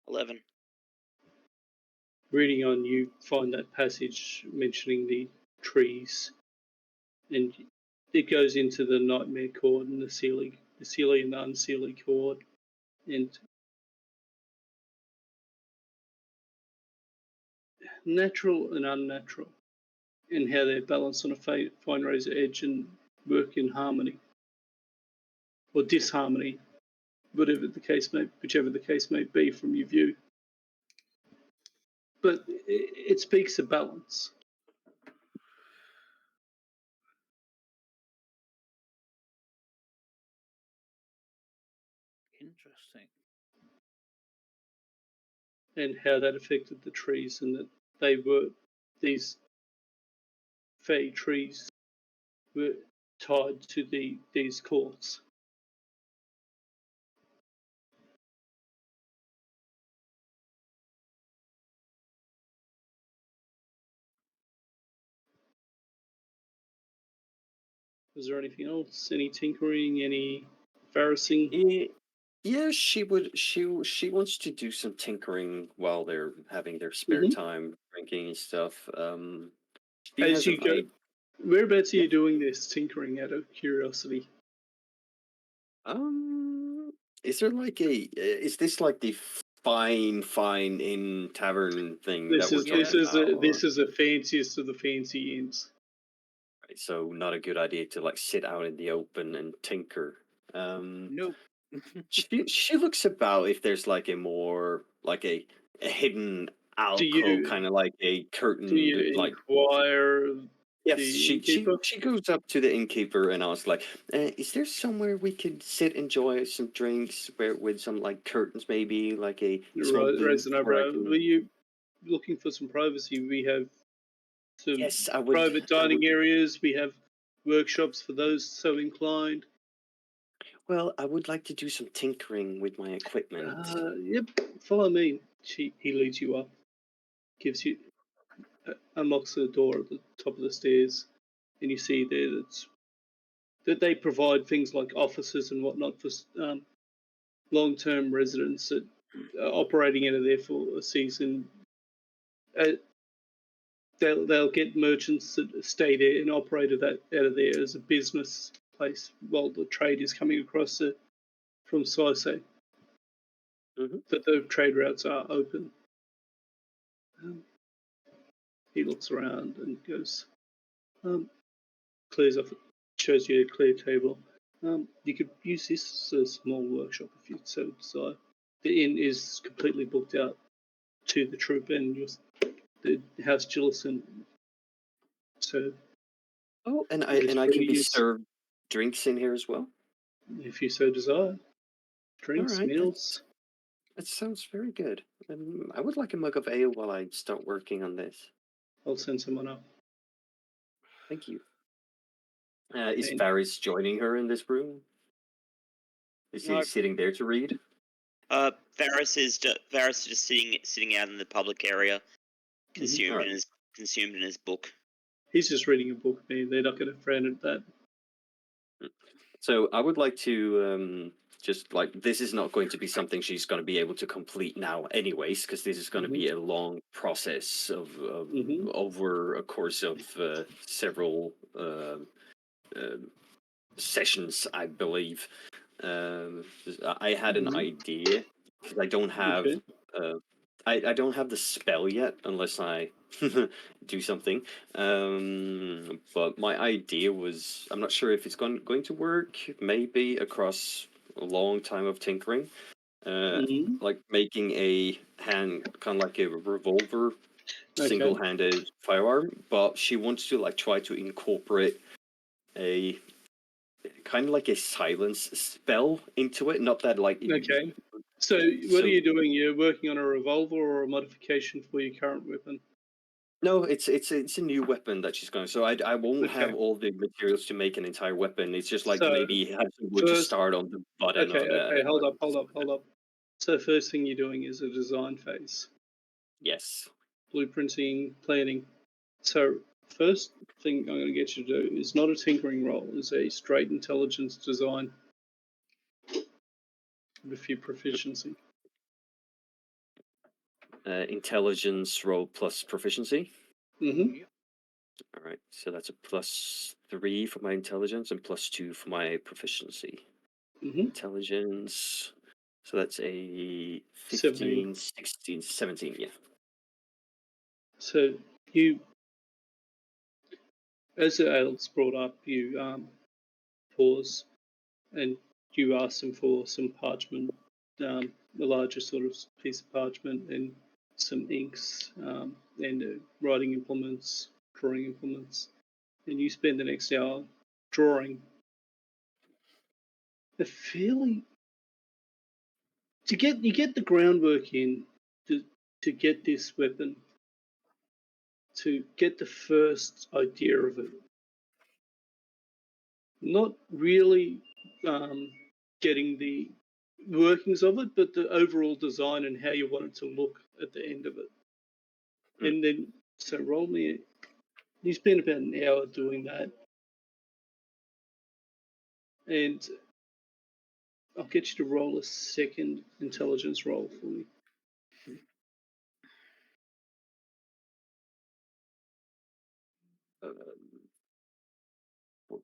11. Reading on, you find that passage mentioning the trees, and it goes into the nightmare chord and the Seelie and the unseelie chord, and natural and unnatural, and how they're balanced on a fine razor edge and work in harmony or disharmony, whichever the case may be from your view. But it speaks of balance. Interesting. And how that affected the trees, and that these fey trees were tied to these corks. Is there anything else? Any tinkering? Any Pharising? Yeah, she would. She wants to do some tinkering while they're having their spare time, drinking and stuff. She As has you go, whereabouts are you doing this tinkering? Out of curiosity. Is there like is this like the fine in tavern thing This that we're is talking about? this is the fanciest of the fancy inns. Right, so not a good idea to like sit out in the open and tinker. Nope. She looks about if there's like a more like a hidden Do alcove, you kind of like a do you curtain, like inquire of yes. the innkeeper? She goes up to the innkeeper and asks like, "Is there somewhere we could sit, enjoy some drinks, with some like curtains, maybe like a small Raise booth an where I eyebrow. Were can?" you looking for some privacy? We have some Yes, I would. private dining areas. We have workshops for those so inclined. Well, I would like to do some tinkering with my equipment. Yep, follow me. He leads you up, gives you, unlocks the door at the top of the stairs, and you see there that they provide things like offices and whatnot for long-term residents that are operating out of there for a season. They'll get merchants that stay there and operate out of there as a business place while the trade is coming across from Sisay. That the trade routes are open. He looks around and goes, clears off, shows you a clear table. You could use this as a small workshop if you so desire. The inn is completely booked out to the troop and the House Gillison. So, Oh, and it is I free can to be use served drinks in here as well. if you so desire. All Drinks, right, meals. that sounds very good. I would like a mug of ale while I start working on this. I'll send someone up. Thank you. Is And Varys joining her in this room? Is he No. sitting there to read? Varys is just sitting out in the public area, consumed Alright. in his book. he's just reading a book, man. They're not going to frown at that. So I would like to just like this is not going to be something she's going to be able to complete now, anyways, because this is going to be a long process of over a course of several sessions, I believe. I had an idea because I don't have I don't have the spell yet unless I do something. But my idea was I'm not sure if it's going to work. Maybe across a long time of tinkering, like making a kind of like a revolver, single-handed firearm. But she wants to like try to incorporate a kind of like a silence spell into it. Not that like Okay. So what are you doing? You're working on a revolver or a modification for your current weapon? No, it's a new weapon that she's going. So I won't have all the materials to make an entire weapon. It's just like So maybe have some wood to start on the button okay, of the. hold up. So first thing you're doing is a design phase, Yes. blueprinting, planning. So first thing I'm going to get you to do is not a tinkering roll, is a straight intelligence design with your proficiency. Intelligence roll plus proficiency. Mm-hmm. All right, so that's a +3 for my intelligence and +2 for my proficiency. Intelligence. So that's a 15, 16, 17, yeah. So you, as the ale's brought up, you pause and you ask them for some parchment, a larger sort of piece of parchment and some inks and writing implements, drawing implements, and you spend the next hour drawing a fairly you get the groundwork in to get this weapon, to get the first idea of it. not really getting the workings of it, but the overall design and how you want it to look at the end of it. And then, so roll me. You spent about an hour doing that, and I'll get you to roll a second intelligence roll for me. Um,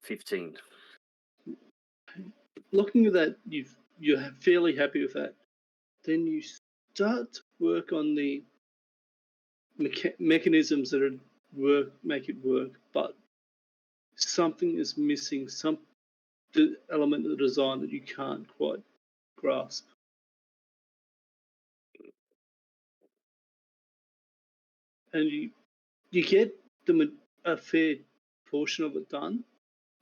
15. Looking at that, you're fairly happy with that. Then you start to work on the mechanisms that make it work, but something is missing. The element of the design that you can't quite grasp. And you get a fair portion of it done,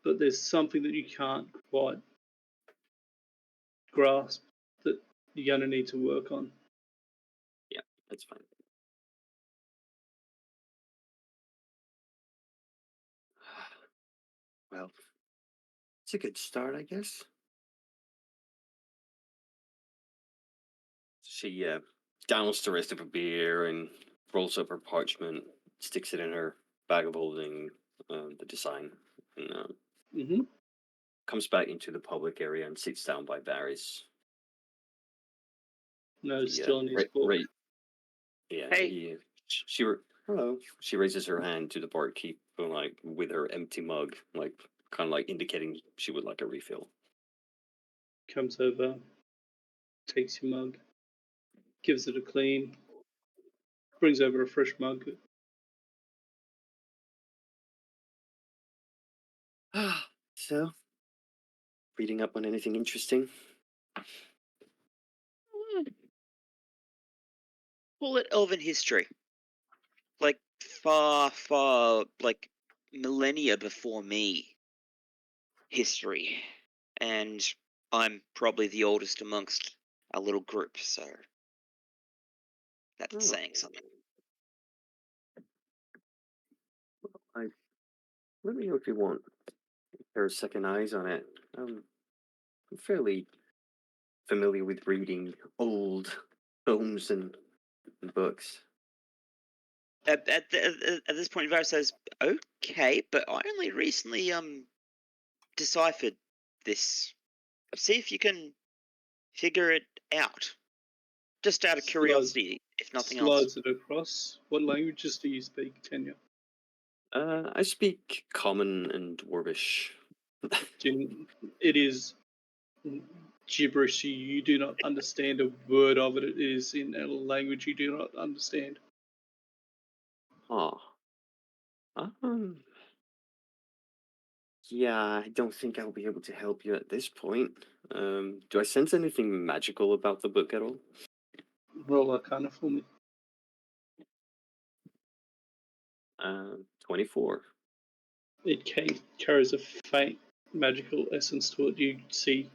but there's something that you can't quite grasp that you're going to need to work on. Yeah, that's fine. Well, it's a good start, I guess. She downs the rest of her beer and rolls up her parchment, sticks it in her bag of holding, the design, and comes back into the public area and sits down by Barry's. No, still in his book. Yeah, Hey. hello. She raises her hand to the barkeep, like with her empty mug, like kind of like indicating she would like a refill. Comes over, takes your mug, gives it a clean, brings over a fresh mug. So, reading up on anything interesting? Call it Elven history. Like far, like millennia before me. History. And I'm probably the oldest amongst our little group, so that's saying something. Let me know if you want. There are second eyes on it. I'm fairly familiar with reading old tomes and books. At this point, Varys says, "Okay, but I only recently deciphered this. See if you can figure it out, just out of curiosity, if nothing else." Slides it across. What languages do you speak, Tanya? I speak Common and Dwarvish. It is gibberish. You do not understand a word of it. It is in a language you do not understand. Oh. Yeah, I don't think I'll be able to help you at this point. Do I sense anything magical about the book at all? Roll Arcana for me. 24. It carries a faint magical essence to it. You see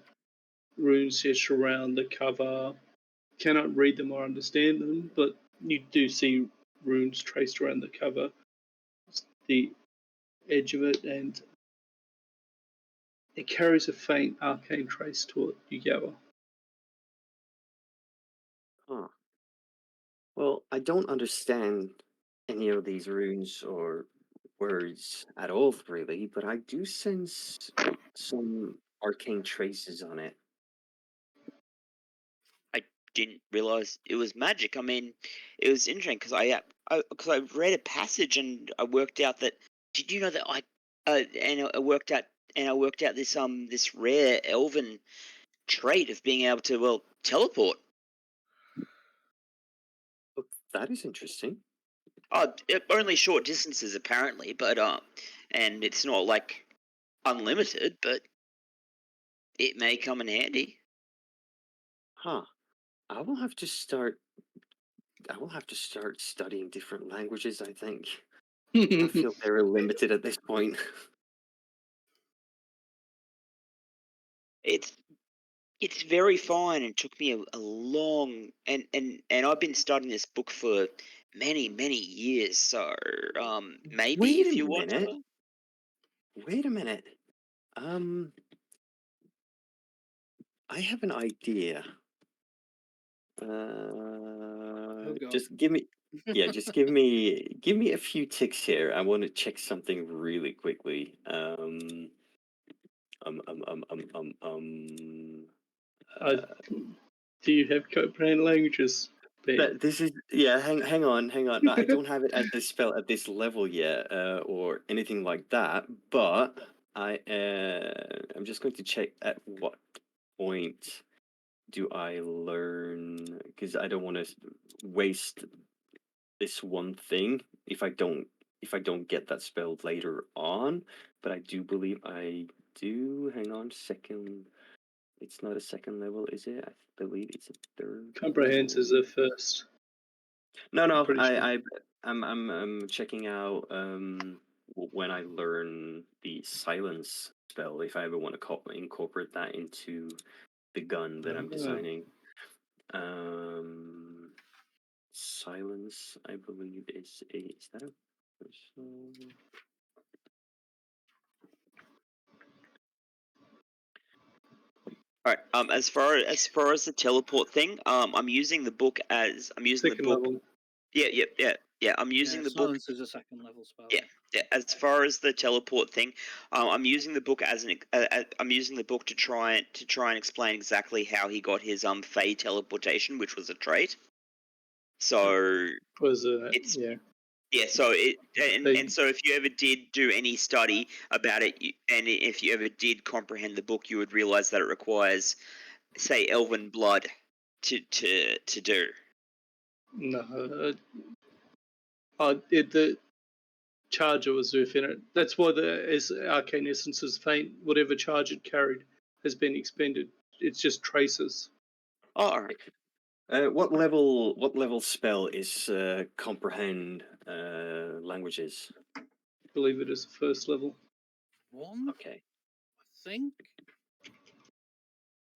runes etched around the cover. Cannot read them or understand them, but you do see runes traced around the cover, the edge of it, and it carries a faint arcane trace to it, you gather. Huh. Well, I don't understand any of these runes or words at all, really, but I do sense some arcane traces on it. I didn't realize it was magic. I mean, it was interesting because I read a passage and I worked out that. Did you know that I worked out this rare elven trait of being able to teleport. Oh, that is interesting. Only short distances apparently, but and it's not like unlimited, but it may come in handy. Huh. I will have to start studying different languages, I think. I feel very limited at this point. It's very fine and took me a long and I've been studying this book for many years. So maybe Wait if a you want minute. to. Wait a minute. I have an idea. God. Just give me, just give me a few ticks here. I want to check something really quickly. I, do you have comprehend languages, Ben? This is hang on. No, I don't have it as this spell at this level yet, or anything like that. But I'm just going to check at what point do I learn, because I don't want to waste this one thing if I don't get that spell later on. But I do believe I do. Hang on a second. It's not a second level, is it? I believe it's a third. Comprehends is the first. No, I'm pretty sure. I'm checking out when I learn the silence spell, if I ever want to incorporate that into the gun that I'm designing. Silence, I believe, is that a personal? All right. As far as the teleport thing, I'm using the book as Second level. Yeah. I'm using the book. Silence is a second level spell. Yeah. As far as the teleport thing, I'm using the book as I'm using the book to try and explain exactly how he got his Fey teleportation, which was a trait. So Was it's yeah. yeah. So so if you ever did do any study about it, and if you ever did comprehend the book, you would realize that it requires, say, elven blood to do. No. The charger was within it. That's why the arcane essence's faint, whatever charge it carried, has been expended. It's just traces. Oh, all right. What level spell is comprehend languages? I believe it is the first level. One, Okay. I think.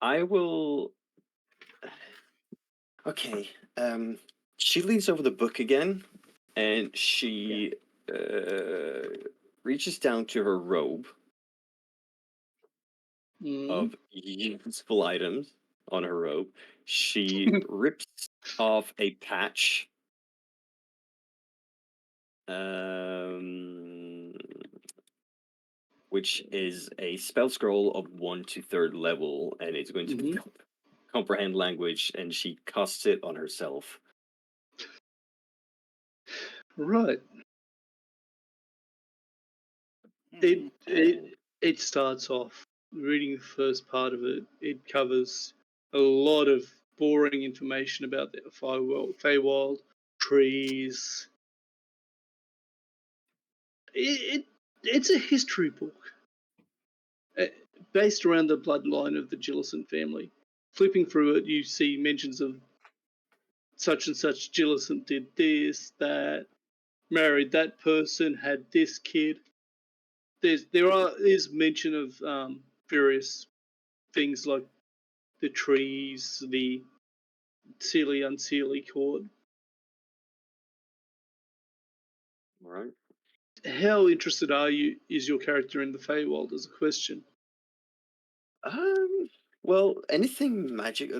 I will. Okay. She leans over the book again, and she reaches down to her robe of useful items on her robe. She rips off a patch. Which is a spell scroll of 1 to 3rd level, and it's going to be comprehend language, and she casts it on herself. Right. It starts off reading the first part of it. It covers a lot of boring information about the Feywild, trees. It's a history book based around the bloodline of the Gillison family. Flipping through it, you see mentions of such and such Gillison did this, that, married that person, had this kid. There's mention of various things like the trees, the Sealy Unsealy cord. Right. How interested is your character in the Feywild as a question? Well, anything magic,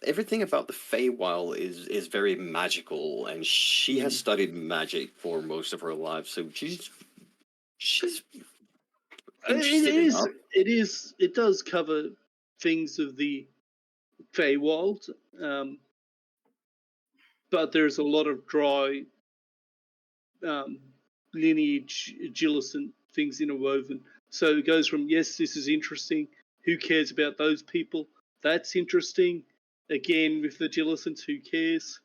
everything about the Feywild is very magical, and she has studied magic for most of her life, so she's interested enough. It does cover things of the Feywild, but there's a lot of dry lineage, Gillison things interwoven. So it goes from, yes, this is interesting. Who cares about those people? That's interesting. Again, with the Gillisons, who cares?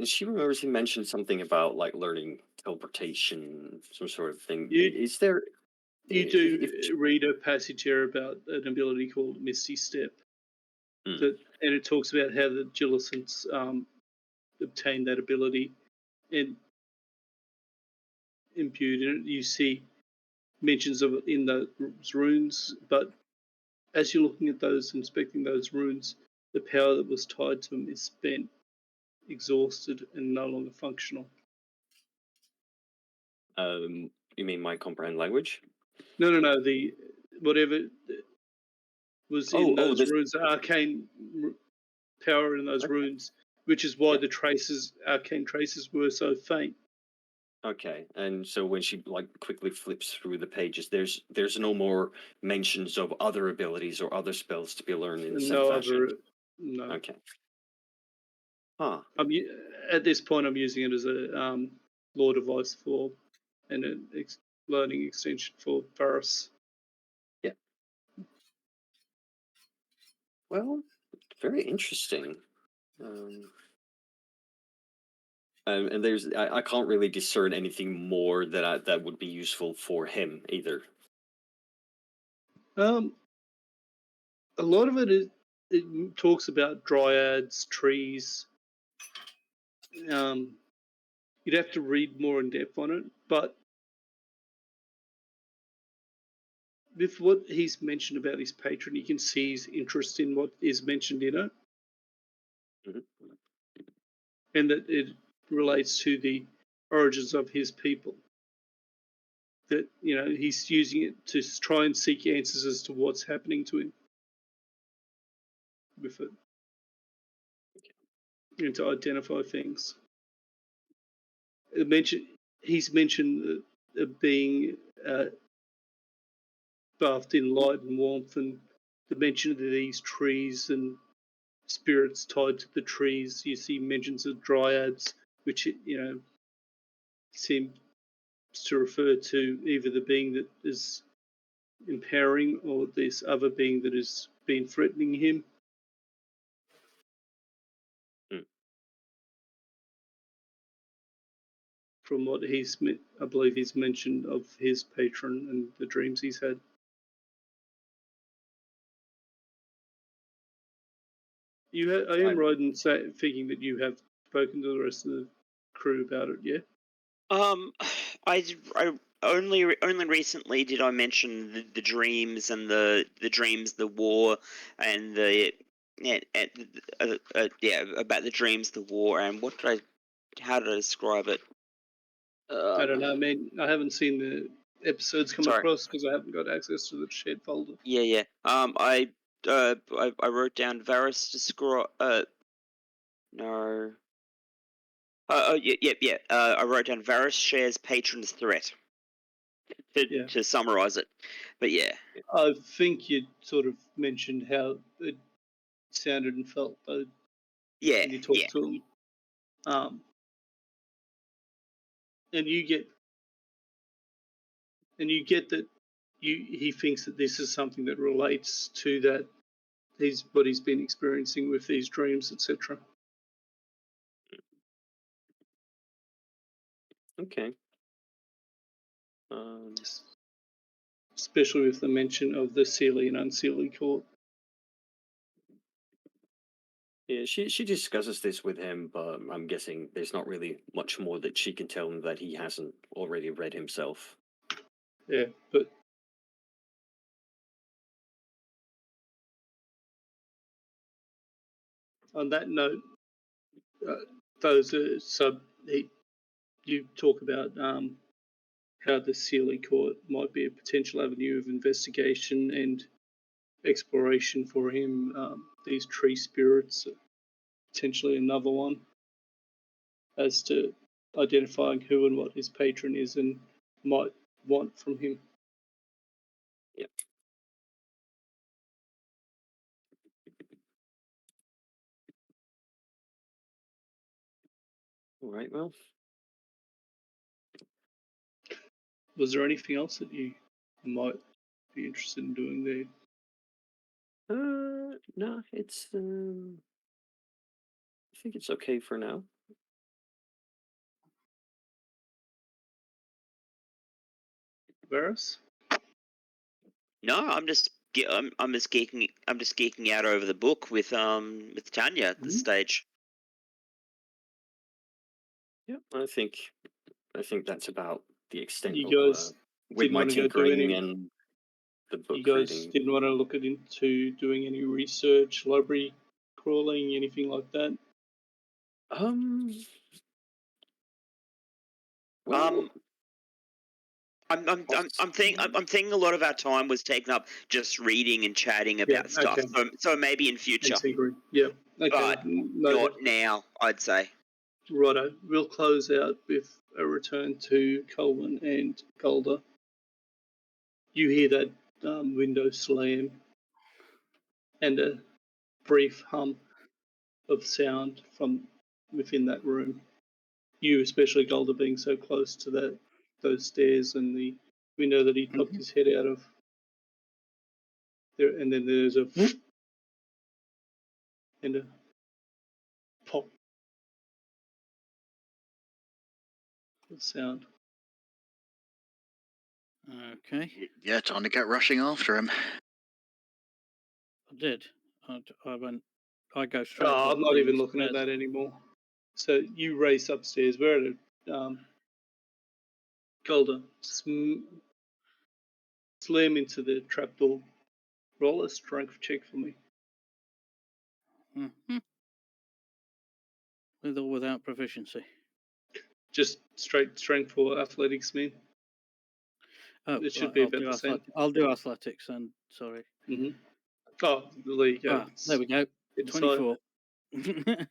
She remembers he mentioned something about like learning teleportation, some sort of thing. You If read a passage here about an ability called Misty Step, and it talks about how the Gillisons obtained that ability and imbued in it. You see mentions of it in those runes, but as you're looking at those, inspecting those runes, the power that was tied to them is spent, exhausted, and no longer functional. You mean my comprehend language? No. The whatever was in those This. runes, arcane power in those Okay. runes, which is why Yeah. the arcane traces were so faint. Okay, and so when she quickly flips through the pages, there's no more mentions of other abilities or other spells to be learned in the same No fashion. other. No. Okay. Huh. At this point, I'm using it as a law device for and an learning extension for Varus. Yeah. Well, very interesting. And I can't really discern anything more that would be useful for him either. A lot of it talks about dryads, trees. You'd have to read more in depth on it, but with what he's mentioned about his patron, you can see his interest in what is mentioned in it, Mm-hmm. and that it relates to the origins of his people. That he's using it to try and seek answers as to what's happening to him with it, and to identify things. He's mentioned being bathed in light and warmth, and the mention of these trees and spirits tied to the trees. You see mentions of dryads, which seem to refer to either the being that is empowering or this other being that has been threatening him. Mm. From what I believe he's mentioned of his patron and the dreams he's had. I am right in thinking that you have spoken to the rest of the crew about it, yeah? I only recently did I mention the dreams and the dreams, the war, and the about the dreams, the war, and how did I describe it? I don't know, man. I haven't seen the episodes come Sorry. across because I haven't got access to the shared folder. Yeah. I wrote down Varus describe. No. Yeah. I wrote down Varus shares patron's threat. To summarize it, but yeah. I think you sort of mentioned how it sounded and felt though. Yeah. When you talk to him, and you get that he thinks that this is something that relates to that what he's been experiencing with these dreams, etc. Okay. Especially with the mention of the Seelie and Unseelie court. Yeah, she discusses this with him, but I'm guessing there's not really much more that she can tell him that he hasn't already read himself. Yeah, but on that note, those are you talk about how the Sealy Court might be a potential avenue of investigation and exploration for him. These tree spirits, potentially another one, as to identifying who and what his patron is and might want from him. Yeah. All right, well. Was there anything else that you might be interested in doing there? No, it's I think it's okay for now. Varus? No, I'm just geeking out over the book with Tanya at this stage. Yeah, I think that's about the extent You of guys with my didn't want to go do tinkering any. and the You book guys reading. didn't want to look into doing any research, library crawling, anything like that. Well, I'm thinking a lot of our time was taken up just reading and chatting about stuff. okay. So maybe in future, Agree. Yeah. Okay. but not now. I'd say. Righto. We'll close out with a return to Colwyn and Golda. You hear that window slam and a brief hum of sound from within that room. You, especially Golda, being so close to those stairs and the window that he popped his head out of. There, and then there's a and a pop of sound. Okay, Yeah, time to get rushing after him. I did. I went. I go straight. Oh, up I'm not the even looking at stairs. that anymore. So you race upstairs. We're at a Golda. Slam into the trapdoor. Roll a strength check for me. Mhm. With or without proficiency. Just straight strength for athletics, man. Oh, It should right, be about the same. I'll do athletics then. Sorry. Mm-hmm. Oh, there you go. There we go. Inside. 24.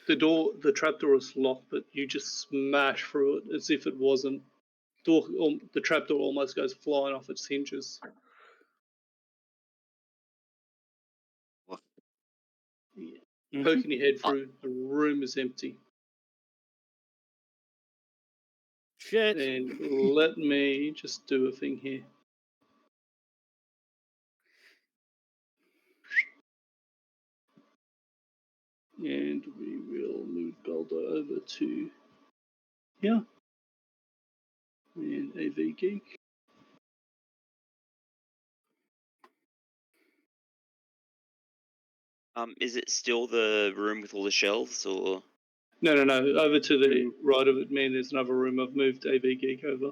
The trapdoor is locked, but you just smash through it as if it wasn't. The trapdoor almost goes flying off its hinges. What? Poking your head through, the room is empty. Shit. And let me just do a thing here. And we will move Golda over to here. And AV Geek. Is it still the room with all the shelves, or? No. Over to the right of it, man. There's another room. I've moved AV Geek over.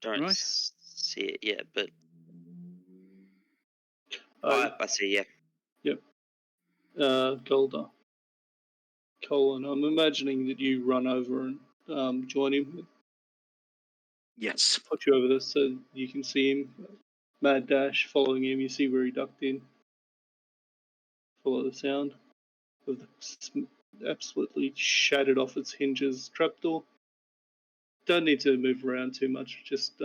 Don't Right. see it yet, but Oh, I see. Yeah. yep. Golda. Colin, I'm imagining that you run over and join him. Yes. Put you over this so you can see him. Mad dash following him. You see where he ducked in. Follow the sound of the absolutely shattered off its hinges trapdoor. Don't need to move around too much, just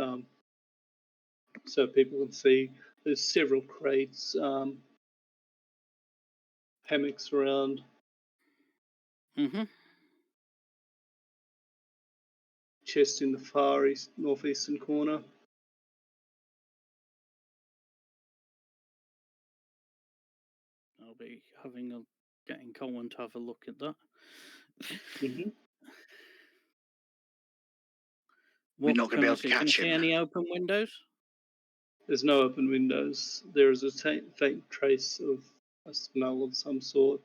so people can see. There's several crates, hammocks around. Mm-hmm. Chest in the far east, northeastern corner. I'll be getting Colin to have a look at that. Mm-hmm. We're not going to be able to Can I catch see him. any open windows? There's no open windows. There is a faint trace of a smell of some sort,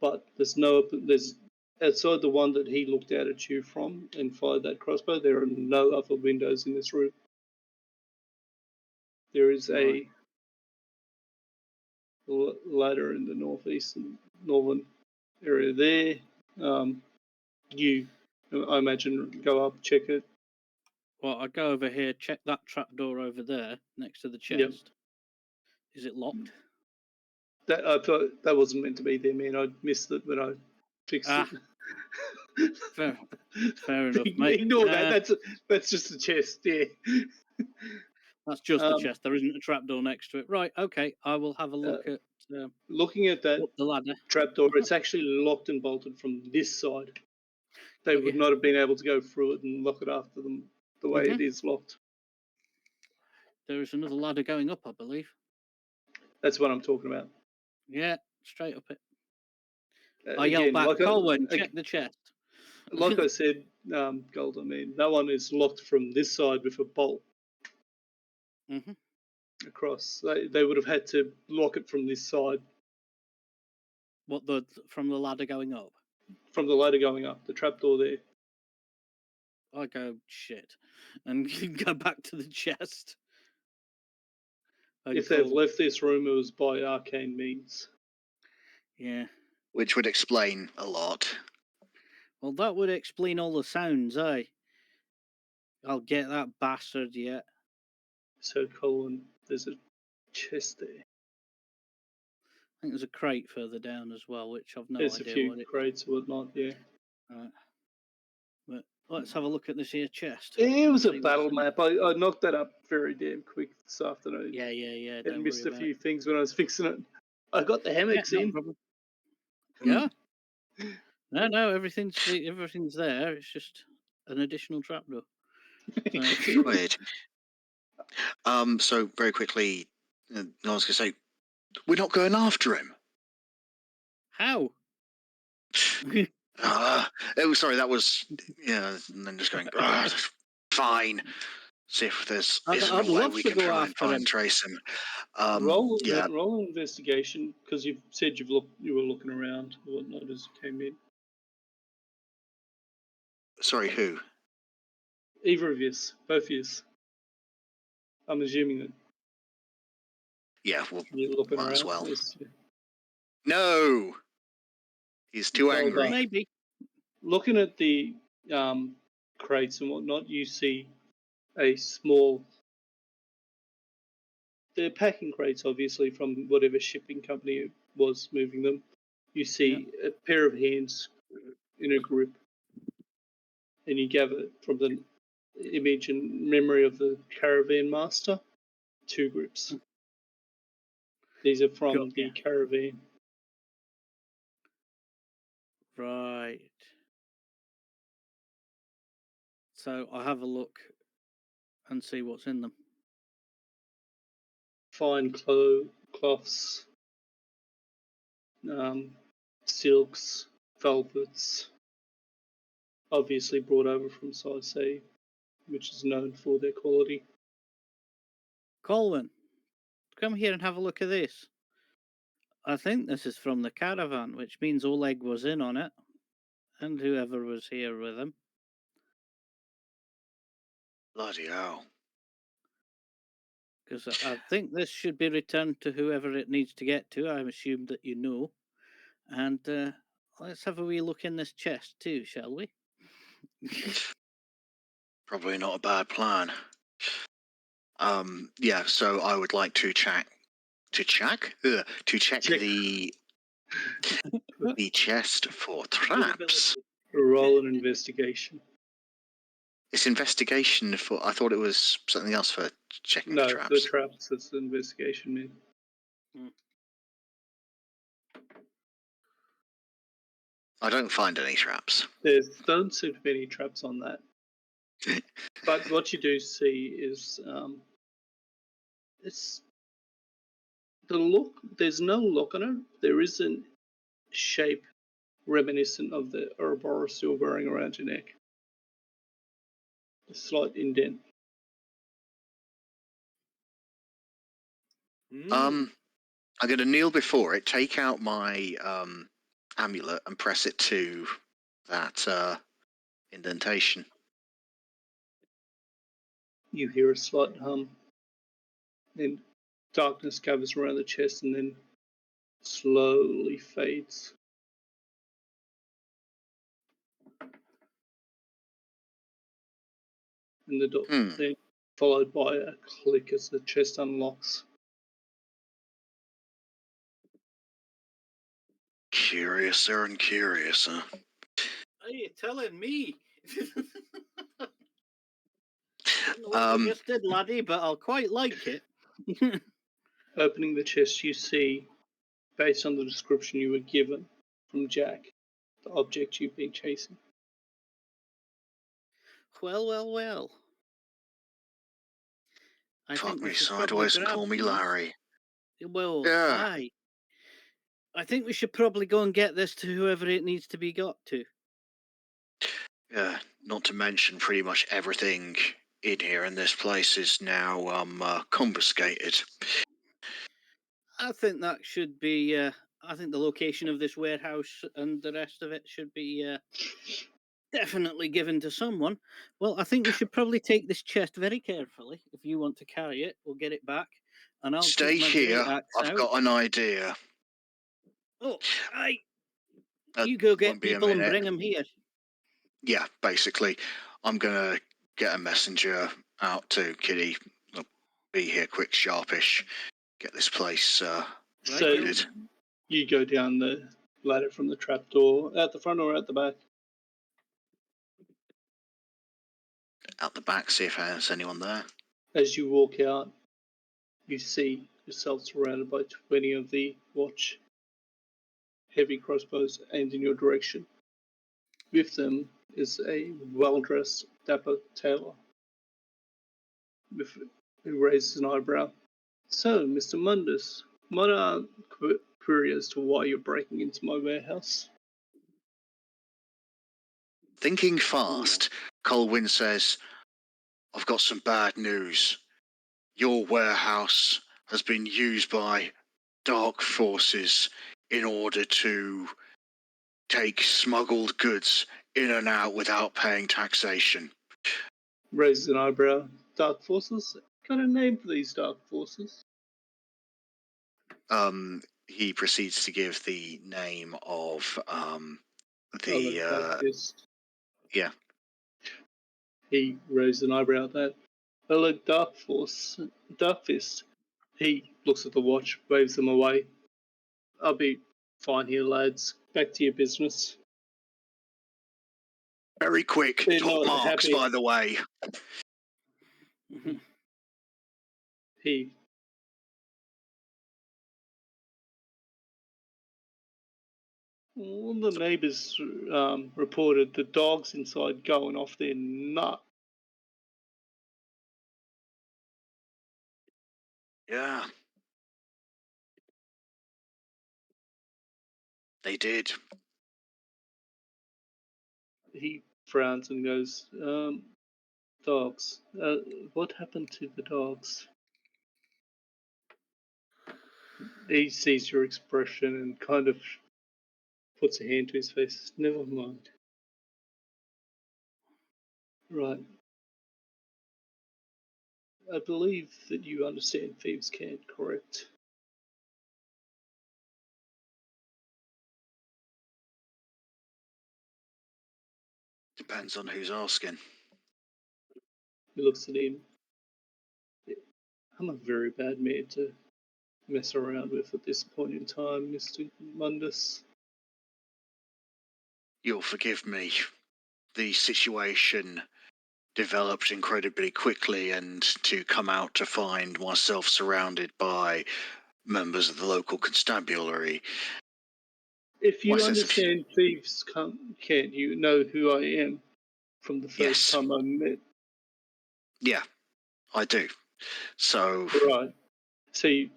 but there's no open. There's outside the one that he looked out at you from and fired that crossbow. There are no other windows in this room. There is Right. a ladder in the northern area there. You, I imagine, go up, check it. Well, I go over here, check that trapdoor over there next to the chest. Yep. Is it locked? That I thought that wasn't meant to be there, man. I missed it when I fixed it. Fair enough, mate. Ignore that. That's just a chest. Yeah. That's just the chest. There isn't a trapdoor next to it. Right. Okay. I will have a look at. Looking at that up the ladder. trapdoor, it's actually locked and bolted from this side. They would not have been able to go through it and lock it after them the way it is locked. There is another ladder going up, I believe. That's what I'm talking about. Yeah, straight up it. I yell back, Colwyn, check the chest. Like I said, Gold, I mean, no one is locked from this side with a bolt across. They would have had to lock it from this side. What, from the ladder going up? From the ladder going up, the trapdoor there. I go, shit, and go back to the chest. If they've left this room, it was by arcane means. Yeah. Which would explain a lot. Well, that would explain all the sounds, aye. I'll get that bastard yet. So, Colin, there's a chest there. I think there's a crate further down as well, which I've no There's a idea few what it is. crates or whatnot, yeah. Right. But let's have a look at this here chest. It was a See what's battle in it. map. I knocked that up very damn quick this afternoon. Yeah. It Don't missed worry a about few it. things when I was fixing it. I got the Yeah, hammocks no in. problem. Yeah. No, everything's there. It's just an additional trapdoor. So, Weird. So very quickly, I was going to say, we're not going after him. how? Sorry, that was and then just going. Fine. See if there's I'd isn't a way love we to can go try after and him. trace him. Roll Yeah. roll an investigation because you've said you were looking around or whatnot as you came in. Sorry, who? Either of you, both of you. I'm assuming that Yeah, well, you're looking might as around. well. Yes. No, he's too Well angry. done. Maybe. Looking at the crates and whatnot, you see a small. They're packing crates, obviously, from whatever shipping company it was moving them. You see a pair of hands in a group, and you gather from the image and memory of the caravan master, 2 groups. These are from the caravan. Right. So I'll have a look and see what's in them. Fine cloths, silks, velvets, obviously brought over from Size A, which is known for their quality. Colwyn, come here and have a look at this. I think this is from the caravan, which means Oleg was in on it, and whoever was here with him. Bloody hell. Because I think this should be returned to whoever it needs to get to. I assume that you know. And let's have a wee look in this chest too, shall we? Probably not a bad plan. Yeah, so I would like to check the chest for traps. Roll an investigation. It's investigation for. I thought it was something else for checking No, for for traps. traps, it's the investigation, man. I don't find any traps. There don't seem to be any traps on that. But what you do see is it's the look. There's no look on it. There is a shape reminiscent of the Ouroboros you're wearing around your neck. A slight indent. I'm going to kneel before it, take out my amulet, and press it to that indentation. You hear a slight hum, and darkness gathers around the chest and then slowly fades. And the door then followed by a click as the chest unlocks. Curiouser and curiouser. Are you telling me? Don't know what you just did, laddie, but I'll quite like it. Opening the chest, you see, based on the description you were given from Jack, the object you've been chasing. Well. I Fuck think we me should probably sideways and grab call me these. Larry. Well, Yeah. aye. I think we should probably go and get this to whoever it needs to be got to. Yeah, not to mention pretty much everything in here in this place is now confiscated. I think that should be. I think the location of this warehouse and the rest of it should be definitely given to someone. Well, I think we should probably take this chest very carefully. If you want to carry it, we'll get it back, and I'll Stay keep my here. great axe I've out. got an idea. Oh, aye. You go get Won't be a people and minute. bring them here. Yeah, basically, I'm gonna get a messenger out to Kitty. I'll be here quick, sharpish. Get this place So raided. you go down the ladder from the trapdoor, out the front or out the back? Out the back, see if there's anyone there. As you walk out, you see yourself surrounded by 20 of the watch heavy crossbows aimed in your direction. With them is a well-dressed, dapper tailor who raises an eyebrow. So, Mr. Mundus, what are query as to why you're breaking into my warehouse? Thinking fast, Colwyn says, I've got some bad news. Your warehouse has been used by dark forces in order to take smuggled goods in and out without paying taxation. Raises an eyebrow. Dark forces? Got a name for these dark forces? He proceeds to give the name of Dark Fist. yeah. He raised an eyebrow at that. Hello, Dark Fist. He looks at the watch, waves them away. I'll be fine here, lads. Back to your business. Very quick, They're top not marks, happy. by the way. He One of the neighbours reported the dogs inside going off their nut. Yeah. They did. He frowns and goes, dogs. What happened to the dogs? He sees your expression and kind of puts a hand to his face. Never mind. Right. I believe that you understand thieves can't, correct? Depends on who's asking. He looks at him. I'm a very bad man to mess around with at this point in time, Mr. Mundus. You'll forgive me. The situation developed incredibly quickly, and to come out to find myself surrounded by members of the local constabulary. If My you sense of understand thieves can't, you know who I am from the first Yes. time I met. Yeah, I do. So Right. See,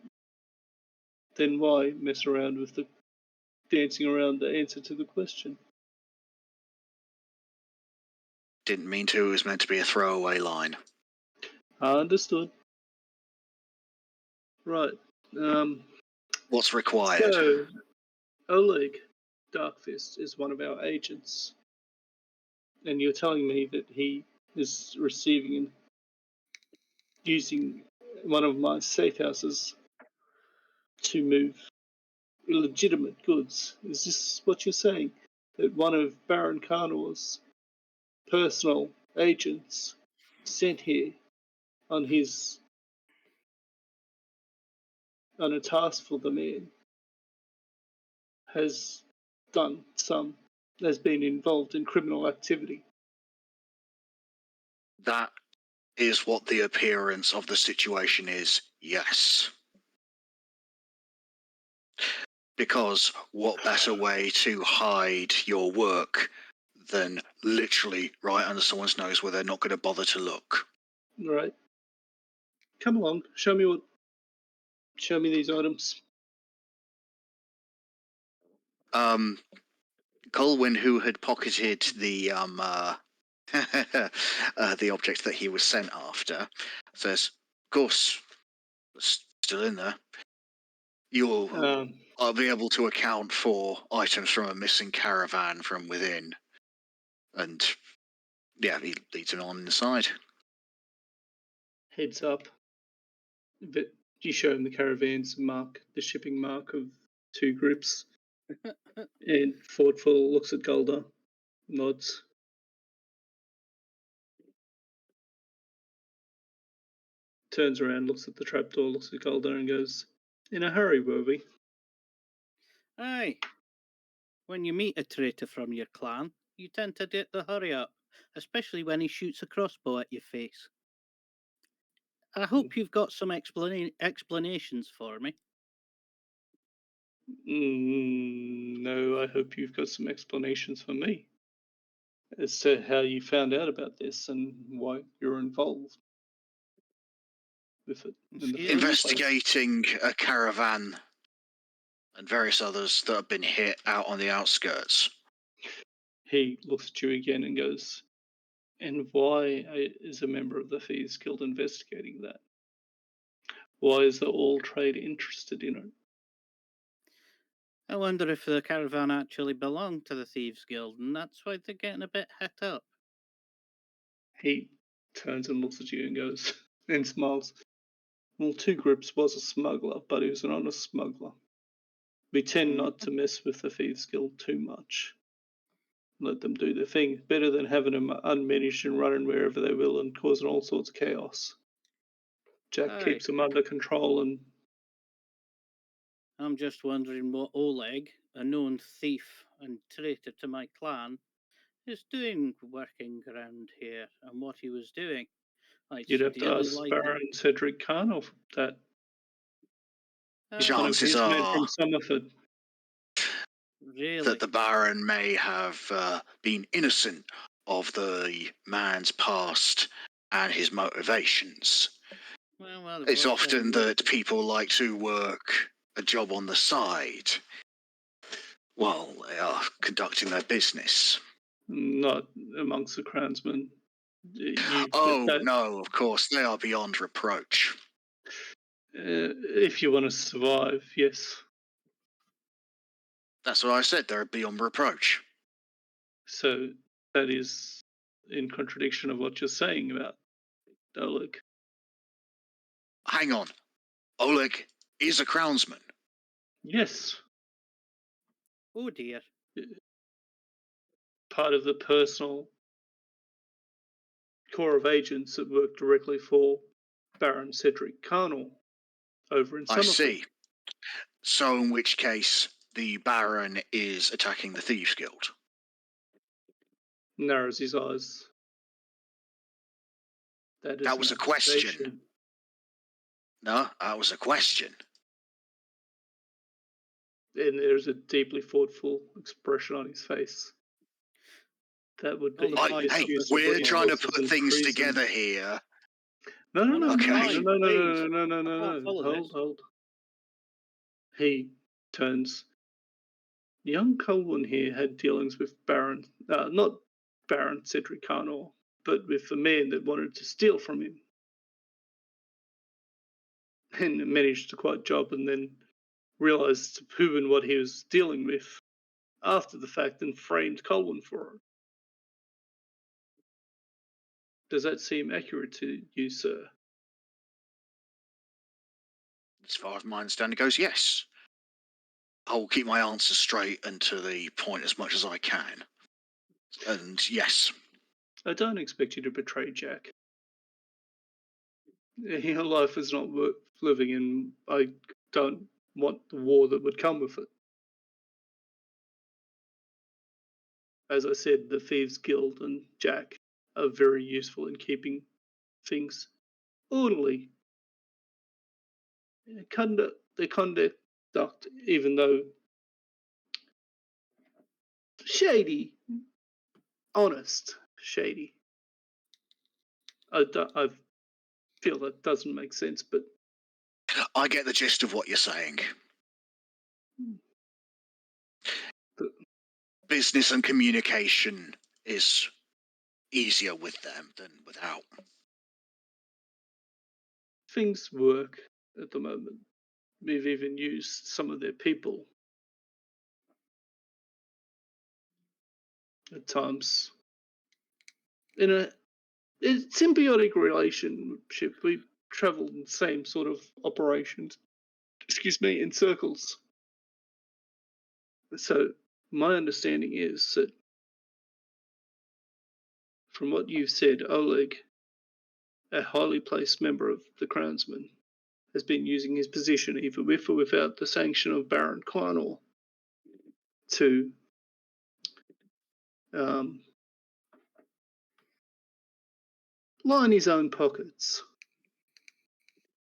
then why mess around with the dancing around the answer to the question? didn't mean to. It was meant to be a throwaway line. Understood. Right. What's required? So, Oleg Darkfist is one of our agents. And you're telling me that he is receiving and using one of my safe houses to move illegitimate goods. Is this what you're saying? That one of Baron Carnor's personal agents sent here on a task for the man has been involved in criminal activity? That is what the appearance of the situation is, yes. Because what better way to hide your work than literally right under someone's nose where they're not going to bother to look? Right. Come along, show me these items. Colwyn, who had pocketed the the object that he was sent after, says, "Of course, it's still in there. I'll be able to account for items from a missing caravan from within." And yeah, he leads him on inside. Heads up. But you show him the caravan's mark, the shipping mark of 2 grips. And Thoughtful looks at Golda, nods. turns around, looks at the trapdoor, looks at Golden, and goes, "In a hurry, were we?" Aye. When you meet a traitor from your clan, you tend to get the hurry up, especially when he shoots a crossbow at your face. I hope you've got some explanations for me. No, I hope you've got some explanations for me as to how you found out about this and why you're involved with it in the Excuse first me? place. Investigating a caravan and various others that have been hit out on the outskirts. He looks at you again and goes, "And why is a member of the Thieves Guild investigating that? Why is the All Trade interested in it?" I wonder if the caravan actually belonged to the Thieves Guild, and that's why they're getting a bit het up. He turns and looks at you and goes, and smiles. "Well, Two Grips was a smuggler, but he was an honest smuggler. We tend not to mess with the Thieves Guild too much. Let them do their thing. Better than having them unmanaged and running wherever they will and causing all sorts of chaos. Jack Aye. keeps them under control and I'm just wondering what Oleg, a known thief and traitor to my clan, is doing working around here and what he was doing. Like you'd have to stealing ask like Baron Cedric Karnov that. He's one of Chances his men are from Summerford. really. that the Baron may have been innocent of the man's past and his motivations. Well, It's what's often the that people like to work a job on the side while they are conducting their business. Not amongst the crownsmen. Oh, no, of course, they are beyond reproach. If you want to survive, yes. That's what I said, they're beyond reproach. So that is in contradiction of what you're saying about Oleg. Hang on. Oleg is a crownsman. Yes, Oh dear. part of the personal core of agents that work directly for Baron Cedric Carnal over in I Summerford. see. So in which case, the Baron is attacking the Thieves Guild. Narrows his eyes. That is That was an a question. accusation. No, that was a question. And there's a deeply thoughtful expression on his face. That would be All the Hey, boys up as we're treason. trying to worse put than things treason. together here. No, no, no, Okay. no, Okay. no, no, Please. no, no, no, I no, can't no. follow Hold, this. hold. He turns. Young Colwyn here had dealings with Baron, not Baron Cedric Carnor, but with the man that wanted to steal from him. And managed to quite job and then realised who and what he was dealing with after the fact and framed Colwyn for it. Does that seem accurate to you, sir? As far as my understanding goes, yes. I'll keep my answers straight and to the point as much as I can. And yes, I don't expect you to betray Jack. Your life is not worth living, and I don't want the war that would come with it. As I said, the Thieves Guild and Jack are very useful in keeping things orderly. Their conduct, even though shady, honest, shady. I feel that doesn't make sense, but I get the gist of what you're saying. Business and communication is easier with them than without. things work at the moment. We've even used some of their people at times in a symbiotic relationship. We travel in the same sort of operations, in circles. So my understanding is that from what you've said, Oleg a highly placed member of the Crownsmen has been using his position, either with or without the sanction of Baron Quinor, to line his own pockets.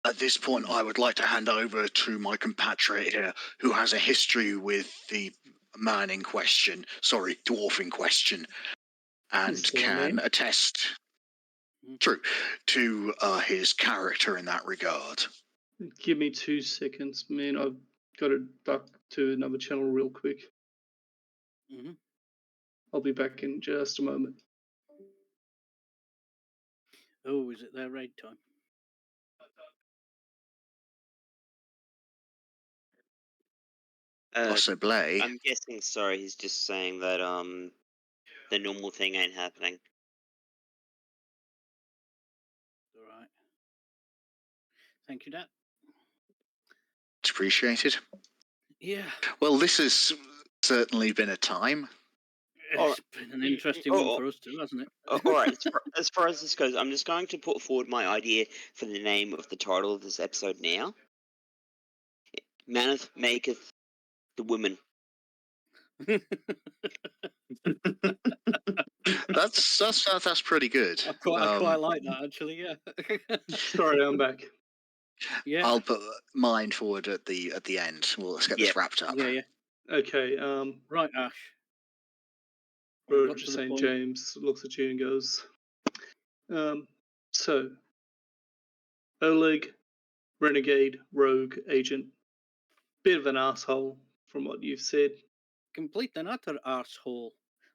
At this point, I would like to hand over to my compatriot here, who has a history with the man in question, sorry, dwarf in question, and Is there a can name? attest, true, to his character in that regard. Give me 2 seconds, man. I've got to duck to another channel real quick. Mm-hmm. I'll be back in just a moment. Oh, is it their raid time? Possibly. I'm guessing. Sorry, he's just saying that the normal thing ain't happening. All right. Thank you, Dad. It's appreciated. Yeah. Well, this has certainly been a time. It's been an interesting one for us too, hasn't it? All right. As far as this goes, I'm just going to put forward my idea for the name of the title of this episode now. Maneth Maketh the Woman. That's pretty good. I quite like that, actually. Yeah. Sorry, I'm back. Yeah. I'll put mine forward at the end. Well, let's get this wrapped up. Yeah. Okay. Right, Ash. Roger St. James looks at you and goes, so, Oleg, renegade, rogue, agent, bit of an asshole from what you've said. Complete and utter arsehole.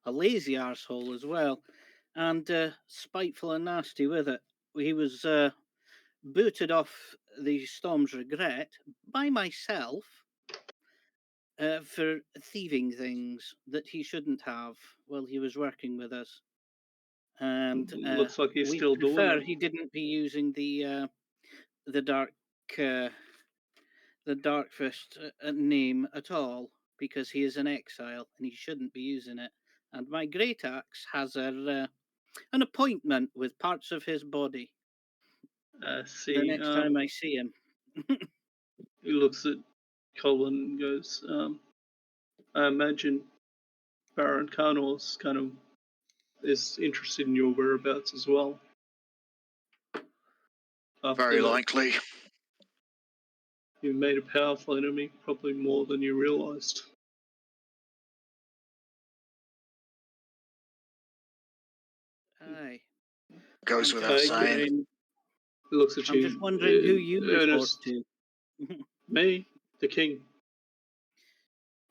A lazy arsehole as well. And spiteful and nasty with it. He was booted off the Storm's Regret by myself for thieving things that he shouldn't have while he was working with us. And Looks like he's we still doing prefer it. he didn't be using the dark fist name at all, because he is an exile and he shouldn't be using it. And my great axe has an appointment with parts of his body See, the next time I see him. he looks at Colin and goes, I imagine Baron Karnor's kind of is interested in your whereabouts as well. Very likely. You made a powerful enemy, probably more than you realised. Aye. Goes without saying. He looks at you. I'm just wondering who you report to. Me, the king.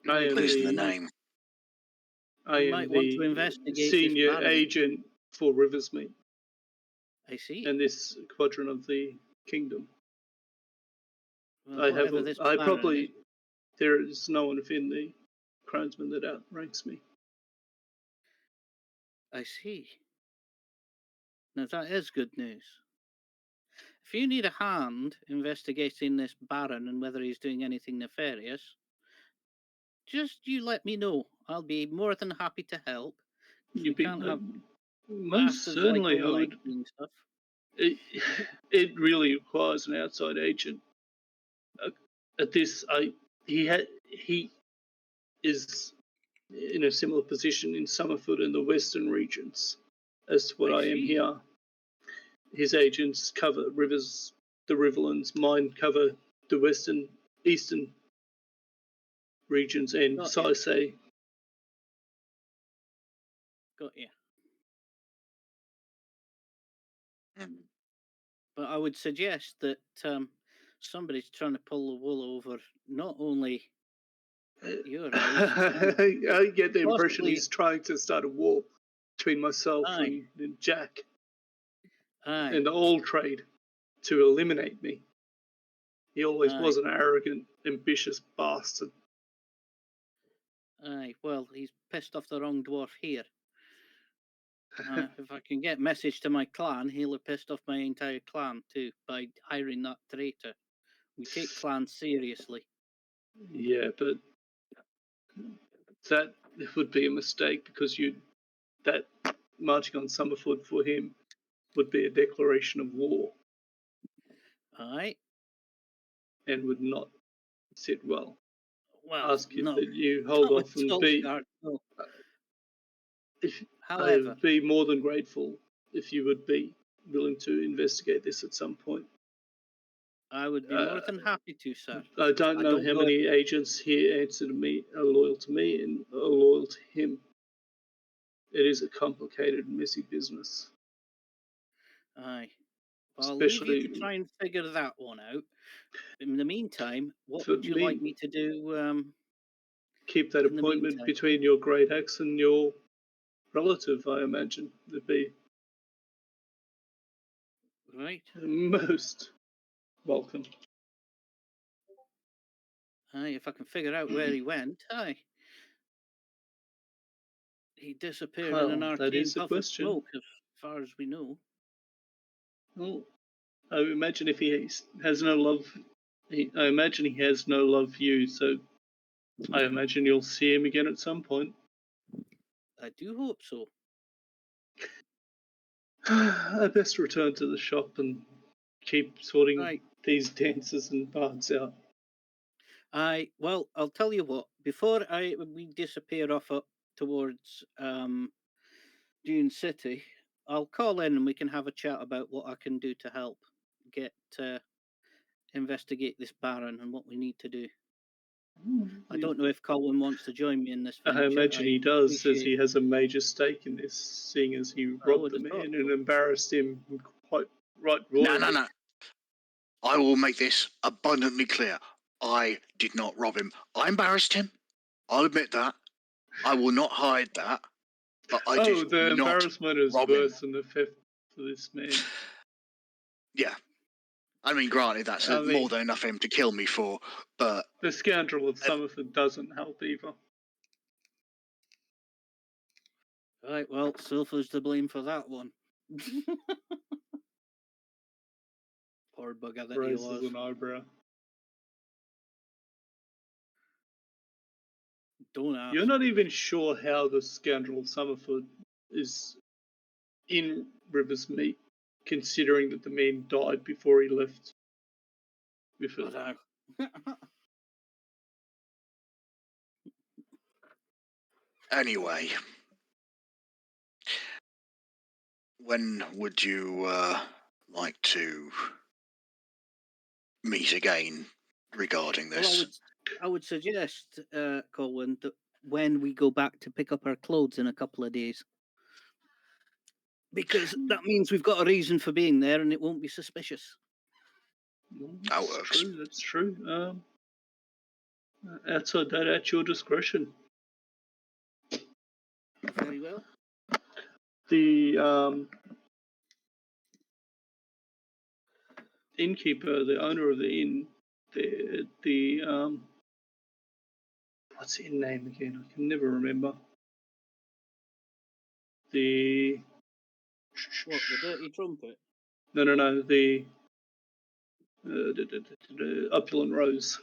I am Pleasing the name. I You am might want to the investigate senior this agent for Riversmeet I see. and this quadrant of the kingdom. Well, whatever this baron is. There is no one within the Crownsmen that outranks me. I see. Now that is good news. If you need a hand investigating this baron and whether he's doing anything nefarious, just you let me know. I'll be more than happy to help. We can't have most bastards like certainly. I Oleg would. doing stuff. It really requires an outside agent. At this, he is in a similar position in Summerford and the western regions as to what I am here. His agents cover rivers, the Riverlands. Mine cover the eastern regions, and so I say. Got you. But I would suggest that somebody's trying to pull the wool over not only your eyes. I get the impression possibly, he's trying to start a war between myself Aye. and Jack Aye. and the old trade to eliminate me. He always Aye. was an arrogant, ambitious bastard. Aye, well, he's pissed off the wrong dwarf here. If I can get message to my clan, he'll have pissed off my entire clan too by hiring that traitor. We take clans seriously. Yeah, but that would be a mistake because that marching on Summerford for him would be a declaration of war Aye. and would not sit well. Well, Ask you no, that you hold not with off and be. Skullsguard, no. If I However, would be more than grateful if you would be willing to investigate this at some point. I would be more than happy to, sir. I don't I know don't how know if many agents here answer to me, are loyal to me, and are loyal to him. It is a complicated, messy business. Aye. Well, I'll leave you to Especially try and figure that one out. In the meantime, what for would you like me. me to do Keep that in the appointment meantime? between your great axe and your relative, I imagine. Would be Right. most welcome. Aye, if I can figure out where he went, aye. He disappeared in an Well, that arcane is the puff of question. smoke, as far as we know. Well, I imagine if he has no love, I imagine he has no love for you. So I imagine you'll see him again at some point. I do hope so. I best return to the shop and keep sorting Right. these dancers and bards out. Well, I'll tell you what. Before we disappear off up towards Dune City, I'll call in and we can have a chat about what I can do to help get investigate this Baron and what we need to do. I don't know if Colin wants to join me in this venture. I imagine he does, as appreciate- he has a major stake in this, seeing as he I robbed would the have thought man so. and embarrassed him quite right No, royally. no. I will make this abundantly clear. I did not rob him. I embarrassed him. I'll admit that. I will not hide that. But I Oh, did the not embarrassment is rob him. worse than the theft for this man. Yeah. I mean, granted, that's I mean, more than enough for him to kill me for, but the scoundrel of Summerford doesn't help either. Right, well, Silver's to blame for that one. Poor bugger that he Raises was. an eyebrow. Don't ask. You're not even sure how the scoundrel of Summerford is in River's Meat, considering that the man died before he left with it. I know. anyway. When would you like to meet again regarding Well, this? I would suggest, Colin, that when we go back to pick up our clothes in a couple of days, because that means we've got a reason for being there, and it won't be suspicious. That works. True, that's true. Outside that, at your discretion. Very well. The innkeeper, the owner of the inn, the what's the inn name again? I can never remember. The What, the dirty trumpet? no, the Opulent Rose.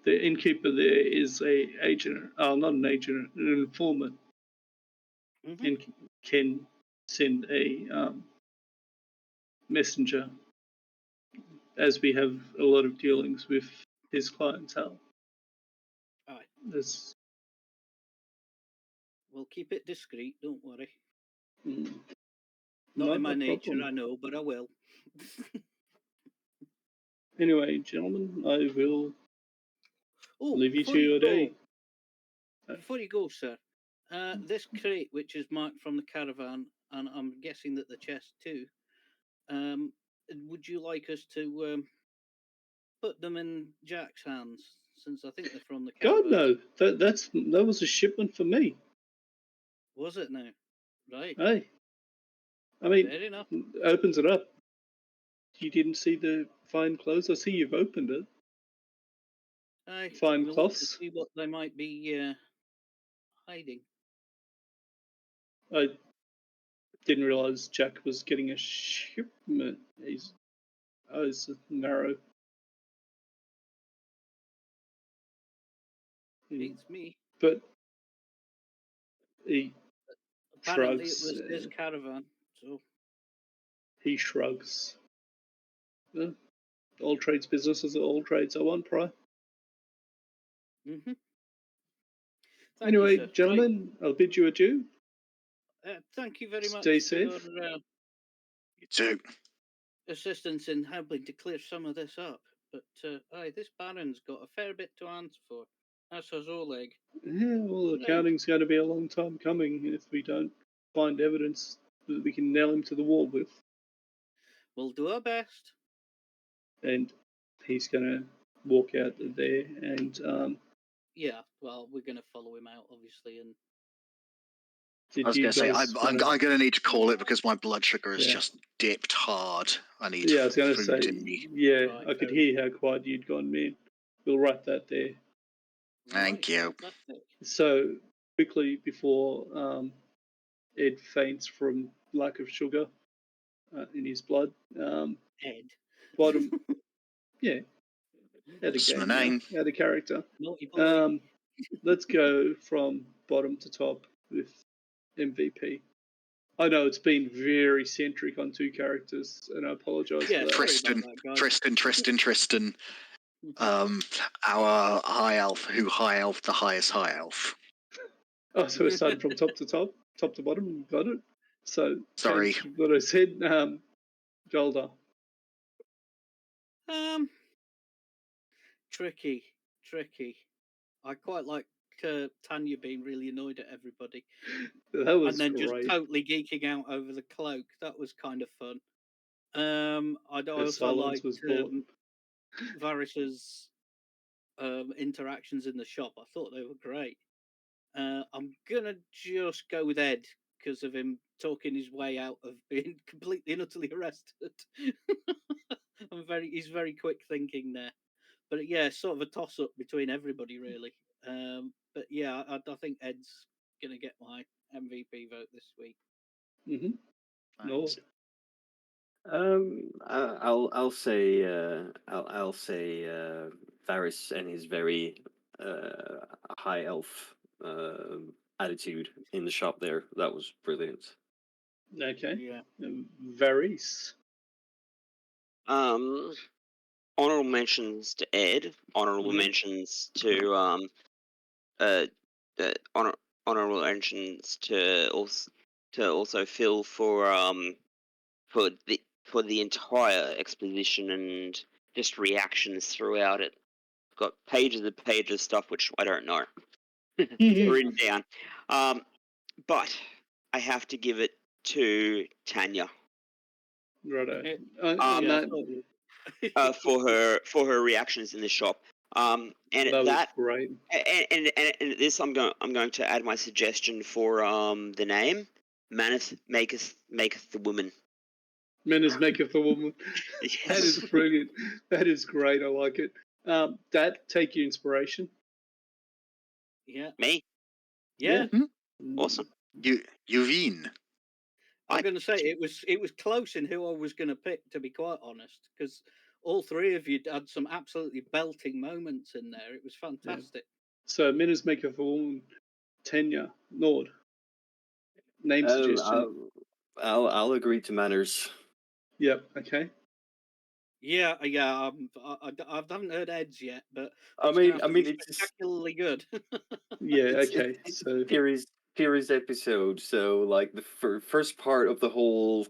The innkeeper there is a agent, not an agent, an informant, Mm-hmm. and can send a messenger, as we have a lot of dealings with his clientele. Aye. There's, We'll keep it discreet, don't worry. mm, Not in not my a nature, problem. I know, but I will. Anyway, gentlemen, I will Oh, leave you before to you your go, day. before you go, sir, this crate, which is marked from the caravan, and I'm guessing that the chest too, would you like us to put them in Jack's hands, since I think they're from the God caravan? no, that was a shipment for me. Was it now? Right. Hey, I mean, Fair enough. opens it up. You didn't see the fine clothes. I see you've opened it. Aye, Fine we'll look to cloths. see what they might be hiding. I didn't realize Jack was getting a shipment. He's it's narrow. Beats me. But he Apparently, it shrugs. was his caravan, so He shrugs. All trades businesses are all trades are one, Pry. Mm-hmm. Anyway, you, sir. gentlemen, I'll bid you adieu. Thank you very much Stay for safe. your You too. assistance in helping to clear some of this up. But aye, this Baron's got a fair bit to answer for. As has Oleg. Yeah, well, Right. accounting's going to be a long time coming if we don't find evidence that we can nail him to the wall with. We'll do our best. And he's going to walk out there and Yeah, well, we're going to follow him out, obviously, and I was going to say, I'm going to need to call it because my blood sugar has just dipped hard. I need I was going to food say, in me. yeah, Right, I could fair hear how quiet you'd gone, man. We'll write that there. Thank you. Fantastic. So, quickly before Ed faints from lack of sugar in his blood, Ed. Bottom, yeah, out of That's my game now, name. out of character. Naughty boy. Let's go from bottom to top with MVP. I know it's been very centric on two characters, and I apologise Yeah, for that. sorry about that, guys. Tristan. Our high elf who high elf the highest high elf. Oh, so we're starting from top to top, top to bottom. Got it. So Sorry. change what I said. Jolda. Tricky. I quite like Tanya being really annoyed at everybody. That was and then great. just totally geeking out over the cloak. That was kind of fun. I Her also silence liked was bought. Varys's interactions in the shop. I thought they were great. I'm gonna just go with Ed because of him talking his way out of being completely and utterly arrested. He's very quick thinking there. But yeah, sort of a toss up between everybody really. But yeah, I think Ed's gonna get my MVP vote this week. Mm-hmm. No. I'll say Varys and his very high elf attitude in the shop there. That was brilliant. Okay. Yeah. Varys. Honorable mentions to Ed. Honorable mentions to honorable mentions to also Phil for the entire exposition and just reactions throughout it. Got pages and pages of stuff which I don't know written down. But I have to give it to Tanya. Righto. Yeah, For her reactions in the shop. And that was great. And this I'm going to add my suggestion for the name. Maketh the woman. Maketh the woman. Yes. That is brilliant. That is great. I like it. That take your inspiration. Yeah. Me? Yeah. Awesome. Yuvin. I'm going to say it was close in who I was going to pick, to be quite honest, because all three of you had some absolutely belting moments in there. It was fantastic. Yeah. So Maketh the woman. Tanya Nord. Name suggestion. I'll agree to Manners. Yep. Okay. Yeah. I haven't heard Ed's yet, but I mean, it's spectacularly good. Yeah. Okay. So Piri's episode. So like the first part of the whole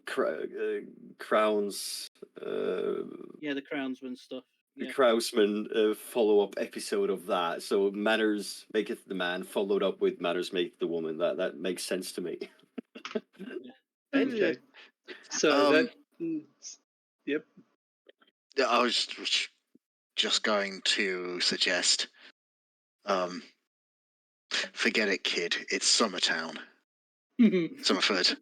crowns. Yeah, the Crownsman stuff. Yeah. Krausman follow-up episode of that. So Manners maketh the man, followed up with Manners maketh the woman. That makes sense to me. okay. So yep. I was just going to suggest, forget it, kid. It's Summertown. Summerford.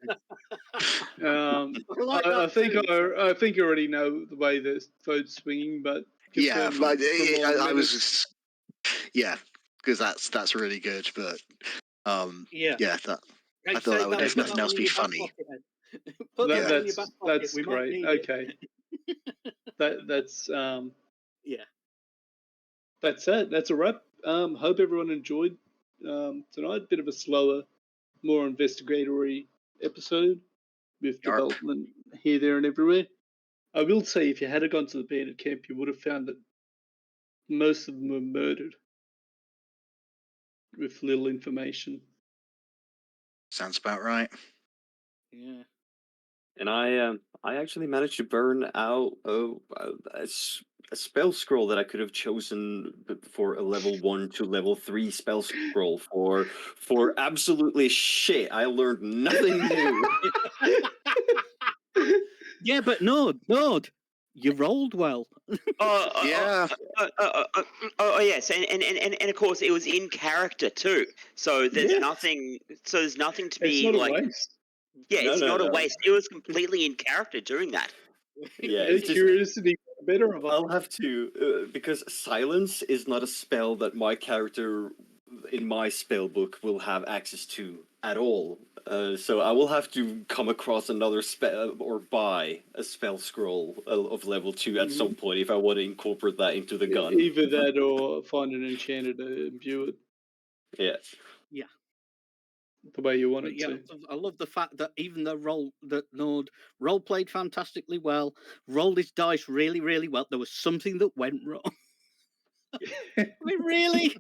I think you already know the way the vote's swinging, but Yeah, confirm I was. Yeah, because that's really good. But yeah, that I thought that would, if nothing else, be funny. Put that in your back pocket. That's we great. Might need okay. That's yeah. That's it. That's a wrap. Hope everyone enjoyed tonight. Bit of a slower, more investigatory episode with development here, there, and everywhere. I will say, if you had gone to the bandit camp, you would have found that most of them were murdered with little information. Sounds about right. Yeah. And I actually managed to burn out a spell scroll that I could have chosen for a level 1 to level 3 spell scroll for absolutely shit. I learned nothing new. Yeah, but Nord, you rolled well. Yeah. Yes, and of course it was in character too. So there's Yes. nothing. So there's nothing to It's be not a like. waste. Yeah, No, it's no, not a no. waste. It was completely in character doing that. Yeah, Their it's just curiosity got the better of us. I'll have to because silence is not a spell that my character in my spell book will have access to at all. So I will have to come across another spell or buy a spell scroll of level 2 at some point if I want to incorporate that into the gun. Either that or find an enchanter to imbue it Yeah. Yeah. the way you want But it yeah, to. I love the fact that even the Nord role played fantastically well, rolled his dice really, really well. There was something that went wrong. I mean, really?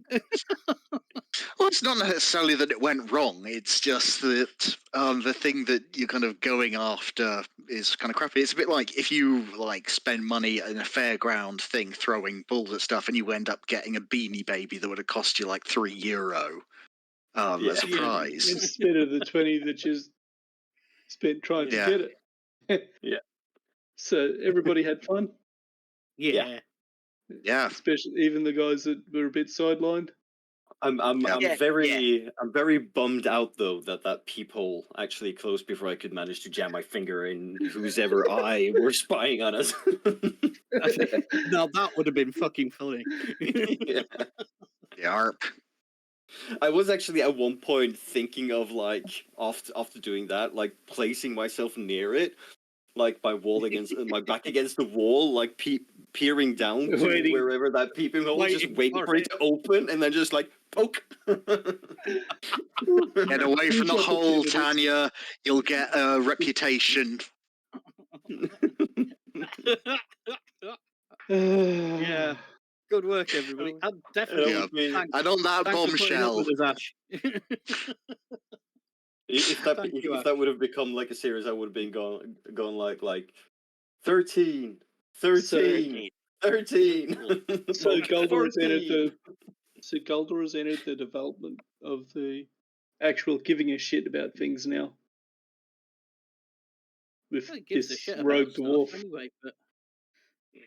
Well, it's not necessarily that it went wrong. It's just that the thing that you're kind of going after is kind of crappy. It's a bit like if you like spend money in a fairground thing throwing balls at stuff, and you end up getting a Beanie Baby that would have cost you like €3 as a Yeah. prize. Instead of the 20 that you spent trying to Yeah. get it. Yeah. So everybody had fun, Yeah. Yeah. especially even the guys that were a bit sidelined. I'm Yeah, very bummed out though that peephole actually closed before I could manage to jam my finger in whose ever eye were spying on us. Now that would have been fucking funny. Yeah. Yarp. I was actually at one point thinking of like after doing that, like placing myself near it, like my back against the wall, like peering down to Waiting. wherever that peeping hole, just Waiting waiting for for it to open, and then just like poke. Get away from the Huge hole, opportunities. Tanya. You'll get a reputation. Yeah. Good work, everybody. I'm definitely. Yeah. would be- Thanks, And on that thanks for putting up bombshell, with us, Ash. If Thank you, if Ash. that would have become like a series, I would have been going like 13, So 13, 13. Golder has entered 14. Golder has entered the development of the actual giving a shit about things now. With Well, it gives a this shit about rogue stuff dwarf. anyway, but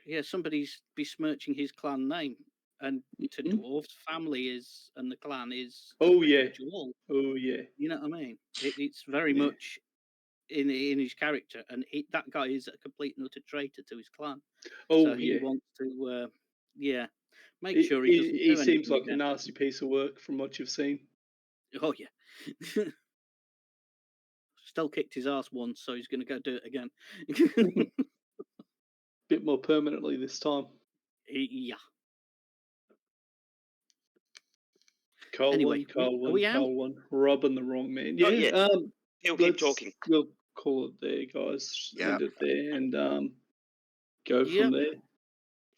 yeah, somebody's besmirching his clan name, and to Mhm. dwarves, family is and the clan is Oh, pretty yeah. much all. Oh yeah. You know what I mean? It's very Yeah. much in his character, and that guy is a complete and utter traitor to his clan. Oh So he yeah. wants to, make sure he doesn't He do seems anything like a again. nasty piece of work from what you've seen. Oh yeah. Still kicked his ass once, so he's going to go do it again. Bit more permanently this time. Yeah. Carl Anyway, one, are we out? Carl one, robbing the wrong man. Oh, Yeah. yeah. He'll keep talking. We'll call it there, guys. Yeah. End it there and go from there.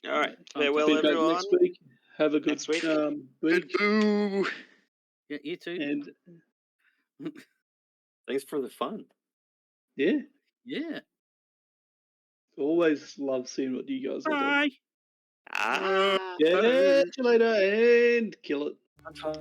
All right. Time to Farewell, Be back everyone. next week. Have a good Next week. good week. boo. Yeah, you too. And Thanks for the fun. yeah, Yeah. always love seeing what you guys are doing. Bye. Ah. Yeah, see you later and kill it. Bye.